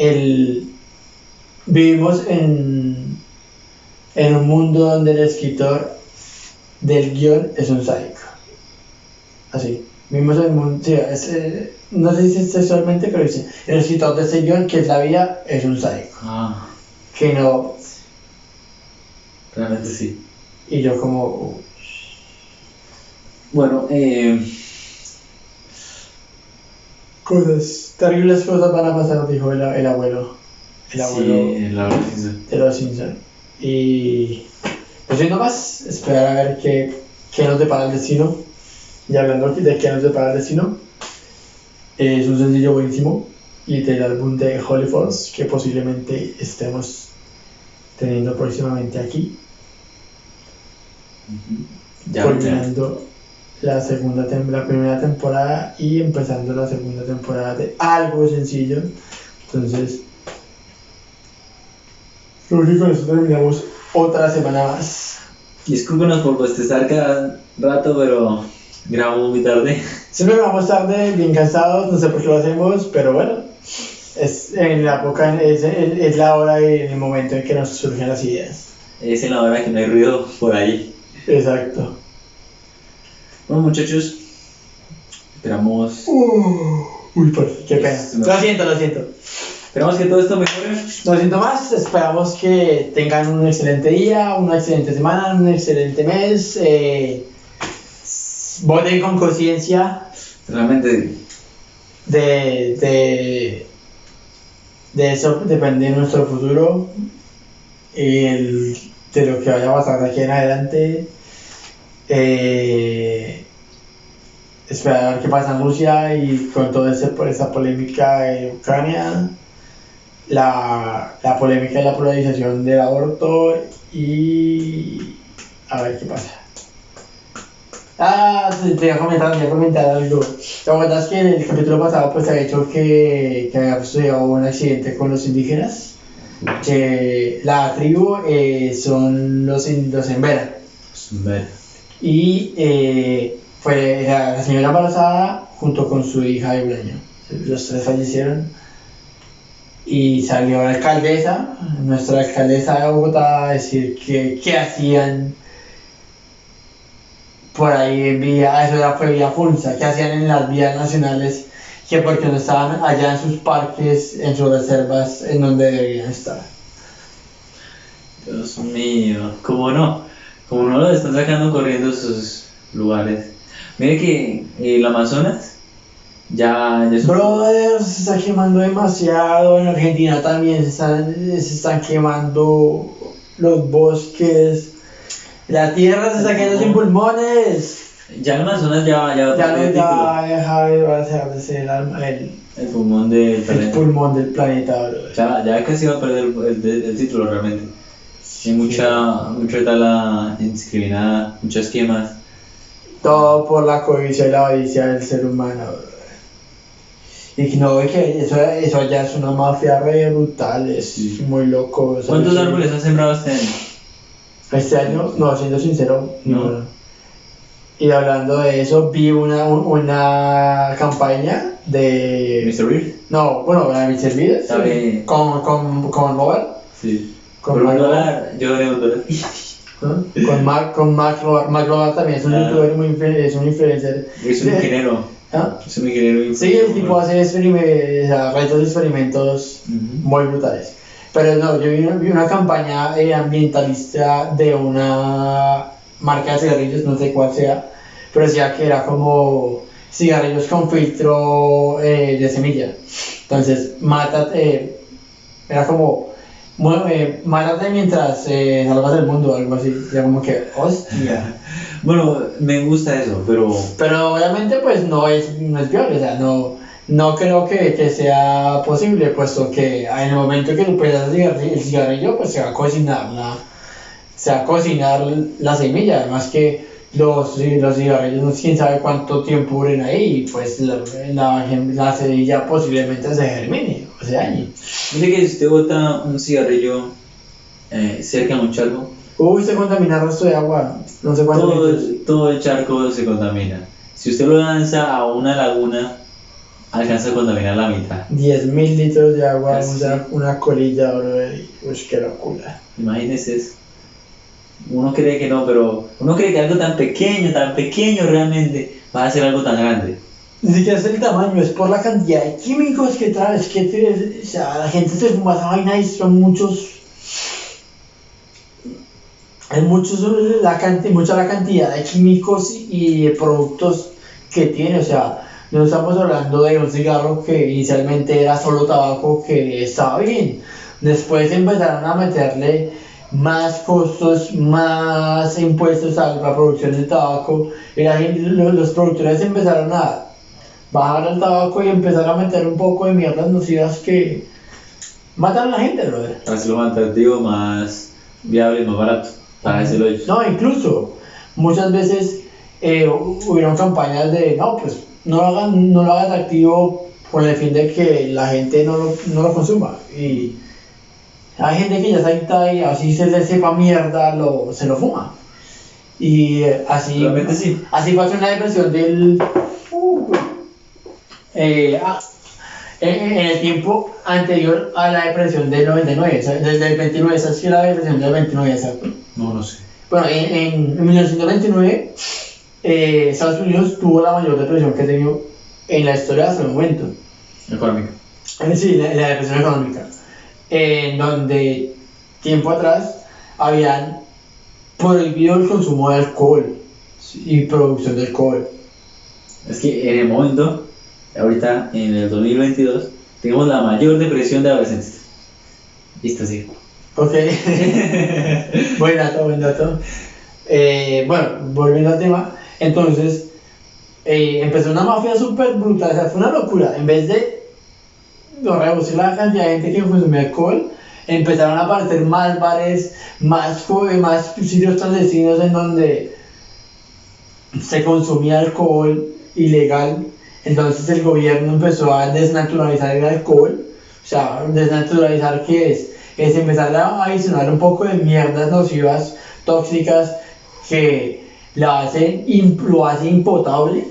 A: vivimos en un mundo donde el escritor del guión es un sádico. Así. Vivimos en el mundo. Sí, no sé si es sexualmente, pero dice: el escritor de ese guión, que es la vida, es un sádico. Que no.
B: Realmente sí.
A: Y yo, como.
B: Bueno,
A: Terribles cosas van a pasar, dijo el abuelo. El abuelo
B: sí, la verdad sí.
A: de los Simpsons. Y. Pues no más, esperar a ver qué nos depara el destino. Y hablando de qué nos depara el destino, es un sencillo buenísimo y del álbum de Holy Force que posiblemente estemos teniendo próximamente aquí.
B: Ya
A: culminando la primera temporada y empezando la segunda temporada de algo sencillo. Entonces, creo que con eso terminamos otra semana más.
B: Discúlpenos por bostezar cada rato, pero grabamos muy tarde.
A: Siempre grabamos tarde, bien cansados, no sé por qué lo hacemos, pero bueno, es la hora y el momento en que nos surgen las ideas.
B: Es en la hora que no hay ruido por ahí.
A: Exacto.
B: Bueno, muchachos, esperamos.
A: Uy, qué pena. Lo siento.
B: Esperamos que todo esto mejore.
A: No siento más, esperamos que tengan un excelente día, una excelente semana, un excelente mes. Voten con conciencia.
B: Realmente.
A: De eso depende nuestro futuro y de lo que vaya a pasar de aquí en adelante. Esperar a ver qué pasa en Rusia y con toda esa polémica en Ucrania, la polémica y la polarización del aborto y a ver qué pasa. Te voy a comentar algo. La verdad es que en el capítulo pasado pues había dicho que había sucedido un accidente con los indígenas, que la tribu son los Embera. Y fue la señora embarazada junto con su hija de un año. Los tres fallecieron. Y salió la alcaldesa, nuestra alcaldesa de Bogotá, a decir qué hacían por ahí en vía, eso fue vía Funza, qué hacían en las vías nacionales, que porque no estaban allá en sus parques, en sus reservas, en donde deberían estar.
B: Dios mío, ¿cómo no? Como no lo están sacando corriendo de sus lugares. Mire que el Amazonas ya es
A: Brother, se está quemando demasiado. En Argentina también se están quemando los bosques. La tierra se está quedando sin pulmones.
B: Ya el Amazonas ya
A: deja de ser
B: el pulmón del planeta.
A: El pulmón del planeta, bro.
B: Ya casi va a perder el título realmente. Hay mucha tala indiscriminada, muchas quemas.
A: Todo por la codicia y la avaricia del ser humano, bro. Y no, es que eso allá es una mafia re brutal, es muy loco.
B: ¿Cuántos árboles has sembrado este año?
A: Este año, no, siendo sincero, no. Y hablando de eso, vi una campaña de...
B: ¿Mr. Beard?
A: No, bueno, la de Mr. Beard, sí. Con Robert.
B: Sí.
A: Con Mark
B: $1, yo doné $1.
A: Con Mark Robert también, es un youtuber, es un influencer.
B: Es un ingeniero. Es un ingeniero.
A: Sí, el tipo hace retos de experimentos muy brutales. Pero no, yo vi una campaña ambientalista de una marca de cigarrillos, no sé cuál sea, pero decía que era como cigarrillos con filtro de semilla. Entonces, era como, mátate mientras salvas el mundo, algo así. Ya como que, hostia.
B: Bueno, me gusta eso, pero
A: Pero obviamente pues no es viable, o sea, no creo que sea posible, puesto que en el momento que tú prendas el cigarrillo, pues se va a cocinar la semilla, además que los cigarrillos no quién sabe cuánto tiempo duren ahí, y pues la semilla posiblemente se germine o se dañe.
B: mire que si usted bota un cigarrillo cerca de un charco,
A: Uy, se contamina el resto de agua, no sé cuánto litros.
B: todo el charco se contamina. Si usted lo lanza a una laguna, alcanza a contaminar la mitad.
A: 10.000 litros de agua,
B: Casi.
A: una colilla, bro. Uy, qué locura.
B: Imagínese eso. Uno cree que no, pero uno cree que algo tan pequeño realmente va a ser algo tan grande.
A: Ni siquiera es el tamaño, es por la cantidad de químicos que trae. Es que o sea, la gente se fuma esa vaina y son muchos. Hay mucha la cantidad de químicos y de productos que tiene. O sea, no estamos hablando de un cigarro que inicialmente era solo tabaco que estaba bien. Después empezaron a meterle más costos, más impuestos a la producción del tabaco. Y los productores empezaron a bajar el tabaco y empezaron a meter un poco de mierdas nocivas que matan a la gente, brother.
B: Hacerlo más atractivo, más viable y más barato para ese hoyo.
A: No, incluso muchas veces hubieron campañas de no, pues no lo hagan atractivo con el fin de que la gente no lo consuma. Y hay gente que ya está adicta y así se le sepa mierda, se lo fuma. Y
B: Realmente sí.
A: así pasó una depresión en el tiempo anterior a la depresión del 99, desde el 29, ¿sabes qué es la depresión del 29? ¿Sabes?
B: No sé.
A: Bueno, en 1929, Estados Unidos tuvo la mayor depresión que ha tenido en la historia hasta el momento.
B: Económico.
A: Sí, la depresión económica. En donde tiempo atrás habían prohibido el consumo de alcohol y producción de alcohol.
B: Es que en el momento, ahorita en el 2022, tenemos la mayor depresión de adolescentes. Listo, sí.
A: Ok, buen dato, buen dato. Bueno, volviendo al tema, entonces empezó una mafia súper brutal, o sea, fue una locura. En vez de reducir la cantidad de gente que consumía alcohol, empezaron a aparecer más bares, más sitios clandestinos en donde se consumía alcohol ilegal. Entonces el gobierno empezó a desnaturalizar el alcohol, o sea, desnaturalizar qué es empezar a adicionar un poco de mierdas nocivas, tóxicas, que lo hace impotable,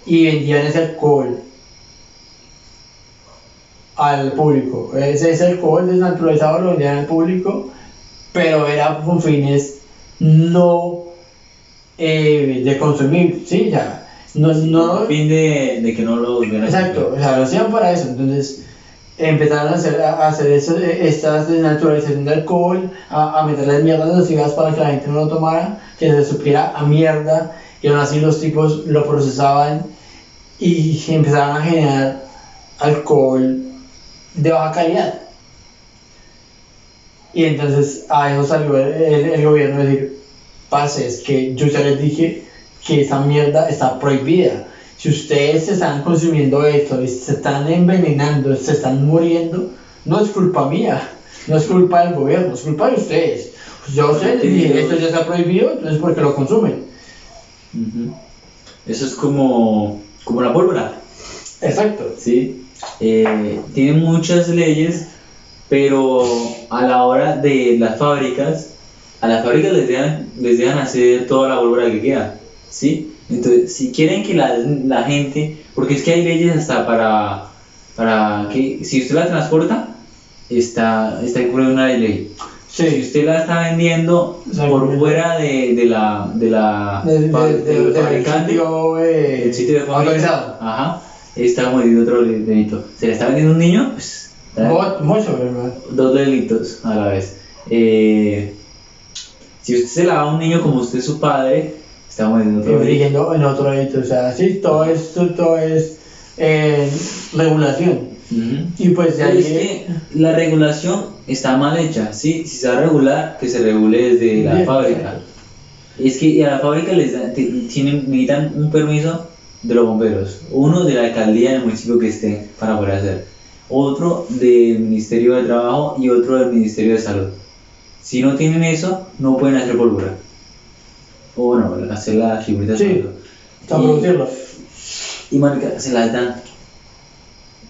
A: y vendían ese alcohol al público. Ese alcohol desnaturalizado lo vendían al público, pero era con fines no de consumir, ¿sí? Ya, no,
B: Fin de que no lo volvieran a
A: exacto, o sea, lo hacían para eso. Entonces empezaron a hacer estas desnaturalización de alcohol, a meterle mierdas nocivas para que la gente no lo tomara, que se supiera a mierda, y aún así los tipos lo procesaban y empezaron a generar alcohol de baja calidad. Y entonces a eso salió el gobierno a decir, parce, es que yo ya les dije que esa mierda está prohibida. Si ustedes se están consumiendo esto y se están envenenando, se están muriendo, no es culpa mía, no es culpa del gobierno, es culpa de ustedes. Yo sé, les dije, esto ya está prohibido, entonces ¿por qué lo consumen?
B: Uh-huh. Eso es como la pólvora.
A: Exacto.
B: ¿Sí? Tiene muchas leyes, pero a la hora de las fábricas, a las fábricas les dejan hacer toda la pólvora que queda, ¿sí? Entonces, si quieren que la gente, porque es que hay leyes hasta para que si usted la transporta, está incurriendo una ley.
A: Sí.
B: Si usted la está vendiendo por fuera del fabricante, el sitio de fábrica,
A: autorizado.
B: ajá, está cometiendo otro delito. Se le está vendiendo a un niño, pues,
A: Mucho, ¿verdad?
B: 2 delitos a la vez. Si usted se la da a un niño como usted es su padre, Estamos en otro
A: dirigiendo en otro edito. O sea, sí, todo es regulación. Y pues de
B: Pero
A: ahí.
B: es que la regulación está mal hecha, ¿sí? Si se va a regular, que se regule desde la
A: Bien,
B: fábrica.
A: exacto.
B: Es que a la fábrica necesitan un permiso de los bomberos, uno de la alcaldía del municipio que esté para poder hacer, otro del Ministerio de Trabajo y otro del Ministerio de Salud. Si no tienen eso, no pueden hacer pólvora. O bueno, hacer las figuritas.
A: Sí, para producirlo.
B: Y marica, se las dan.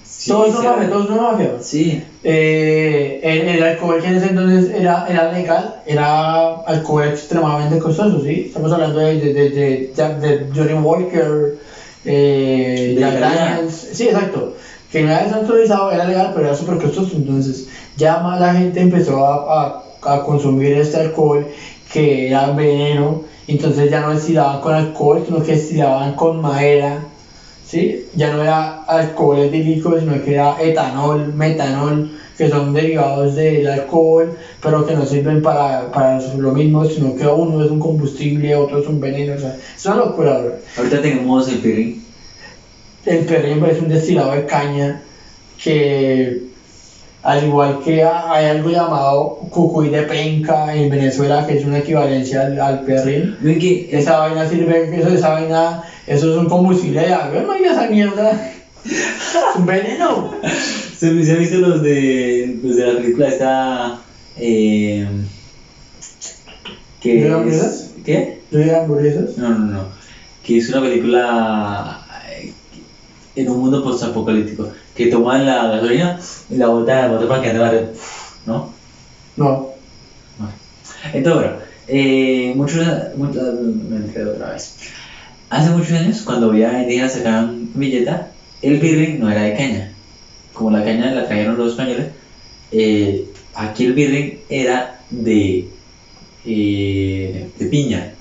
B: Sí,
A: Todo es una
B: se
A: mafia,
B: dan.
A: todo es una mafia.
B: Sí.
A: El alcohol que en ese entonces era legal, era alcohol extremadamente costoso, ¿sí? Estamos hablando de Johnny Walker, Jack
B: calidad.
A: Daniels, sí, exacto. Que no era desautorizado, era legal, pero era súper costoso. Entonces, ya más la gente empezó a consumir este alcohol que era veneno. Entonces, ya no destilaban con alcohol, sino que destilaban con madera. ¿Sí? Ya no era alcohol etílico, sino que era etanol, metanol, que son derivados del alcohol, pero que no sirven para lo mismo, sino que uno es un combustible, otro es un veneno, o sea, es una locura, bro.
B: Ahorita tenemos el pirrín.
A: El perrín es un destilado de caña que, al igual que hay algo llamado cucuy de penca en Venezuela, que es una equivalencia al perrín.
B: Ven que
A: Esa vaina sirve, eso es un combustible de agua, no, esa mierda. Es un veneno.
B: ¿Se han visto los de la película esta que
A: ¿De
B: es,
A: hamburguesas?
B: ¿qué?
A: ¿De hamburguesas?
B: No, que es una película en un mundo postapocalíptico, que toman la gasolina y la botan al motor para que ande más rápido, ¿no?
A: No.
B: Entonces, me enredo otra vez. Hace muchos años, cuando había indígenas sacaban billeta, el birri no era de caña. Como la caña la trajeron los españoles, aquí el birri era de piña.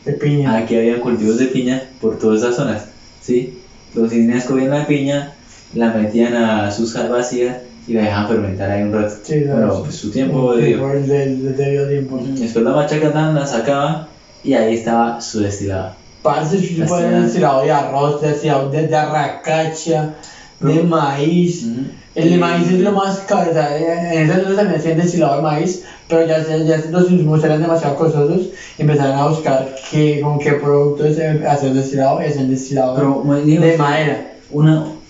A: De piña.
B: Aquí había cultivos de piña por todas esas zonas, ¿sí? Los indígenas cogían la piña, la metían a sus vacías y la dejaban fermentar ahí un rato.
A: Sí,
B: Bueno, pues su tiempo de
A: tiempo. El debido tiempo.
B: Después la machacatan, la sacaban y ahí estaba su destilado.
A: Parce, si
B: Así
A: pueden
B: es.
A: destilado de arroz, destilado de arracacha, de
B: Ujú.
A: maíz.
B: Ujú.
A: El de maíz es lo más caro, o sea, en ese entonces también hacían destilado de maíz, pero ya los insumos eran demasiado costosos y empezaron a buscar con qué productos hacer destilado y hacían destilado
B: Pero,
A: de madera.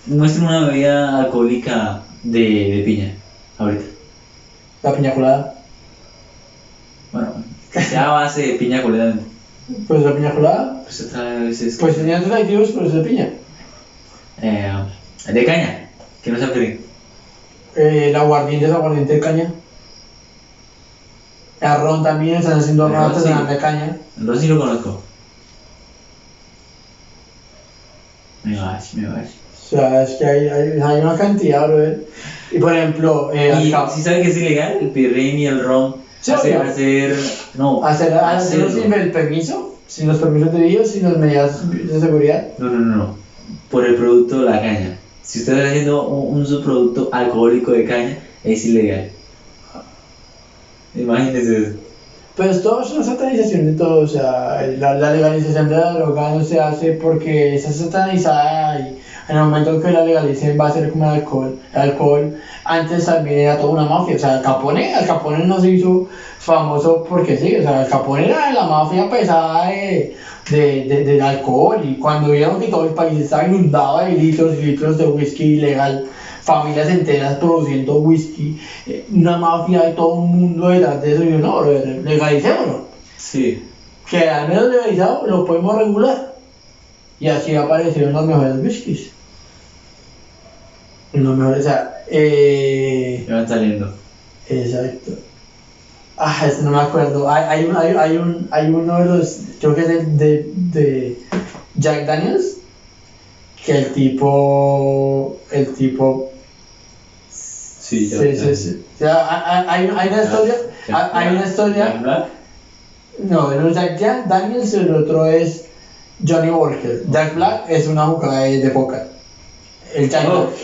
B: Muestren una bebida alcohólica de piña, ahorita.
A: La piña colada.
B: Bueno, que sea a base de piña colada.
A: Pues la piña colada,
B: Pues otra vez es
A: pues tenían sus aditivos, pero es de piña.
B: de caña, que no sea pirrín.
A: El aguardiente es aguardiente de caña. El ron también, están haciendo ron
B: El ron,
A: artesanal
B: sí.
A: de caña.
B: Entonces sí lo conozco. Me vas.
A: O sea, es que hay una cantidad, brother. Y por ejemplo,
B: ¿Y
A: acá,
B: si sabe que es ilegal? El pirrín y el ron.
A: Sí,
B: hacer,
A: obvio.
B: no,
A: hacerlo
B: hacerlo.
A: sin el permiso, sin los permisos debidos, sin las medidas de seguridad.
B: No. Por el producto de la caña. Si usted está haciendo un subproducto alcohólico de caña, es ilegal. Imagínese eso.
A: Pues todo es una satanización de todo, o sea, la legalización de la droga no se hace porque está satanizada y en el momento que la legalicen va a ser como el alcohol. El alcohol antes también era toda una mafia, o sea, Al Capone no se hizo famoso porque sí, o sea, Al Capone era la mafia pesada del alcohol y cuando vieron que todo el país estaba inundado de litros y litros de whisky ilegal, familias enteras produciendo whisky, una mafia y todo un mundo detrás de eso. Y yo, no, legalicémoslo.
B: Sí.
A: Que al menos legalizado lo podemos regular. Y así aparecieron los mejores whiskies. Los mejores, o sea,
B: Ya van saliendo.
A: exacto. Este no me acuerdo. Hay uno de los, creo que es de Jack Daniels, que el tipo
B: Sí, ya.
A: sí. O sea, hay una historia, hay una historia.
B: ¿Jack Black?
A: No, el Jack Daniels y el otro es Johnny Walker. Jack Black es una jugada de póker. El Jack Black.
B: Ok.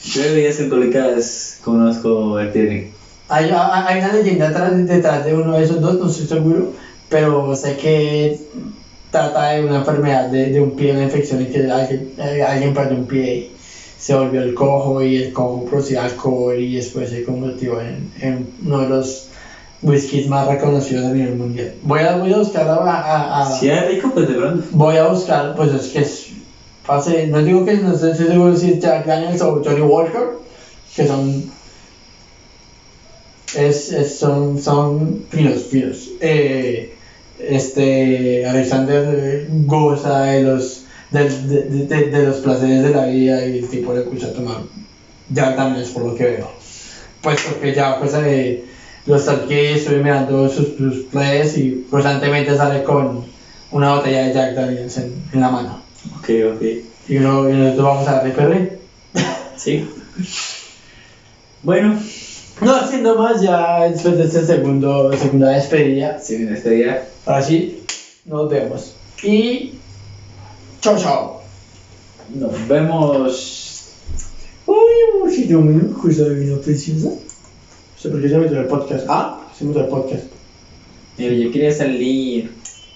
B: Yo de bebidas alcohólicas conozco el pirrín.
A: Hay una leyenda detrás de uno de esos dos, no estoy seguro, pero sé que trata de una enfermedad de un pie, una infección en que alguien perdió un pie y se volvió el cojo y el cojo producía alcohol y después se convirtió en uno de los whiskies más reconocidos a nivel mundial. Voy a buscar
C: Si es rico, pues de pronto.
A: voy a buscar, pues es que es fácil, no digo que no estoy seguro si es Jack Daniels o Johnny Walker, que son finos. Alexander goza de los placeres de la vida y el tipo le gusta tomar Jack Daniels por lo que veo. Pues porque ya pues los stalkeé, estoy mirando sus plays y constantemente sale con una botella de Jack Daniels en la mano.
C: Ok.
A: Y nosotros vamos a darle perre.
C: Sí. Bueno.
A: No haciendo más ya después de esta segunda despedida.
C: Sí, en este día.
A: Ahora sí, nos vemos. Y chao.
C: Nos vemos.
A: Uy, si tengo un curso de vino preciosa. No sé por qué se metió el podcast. Se metió el podcast.
C: Mira, yo quería salir.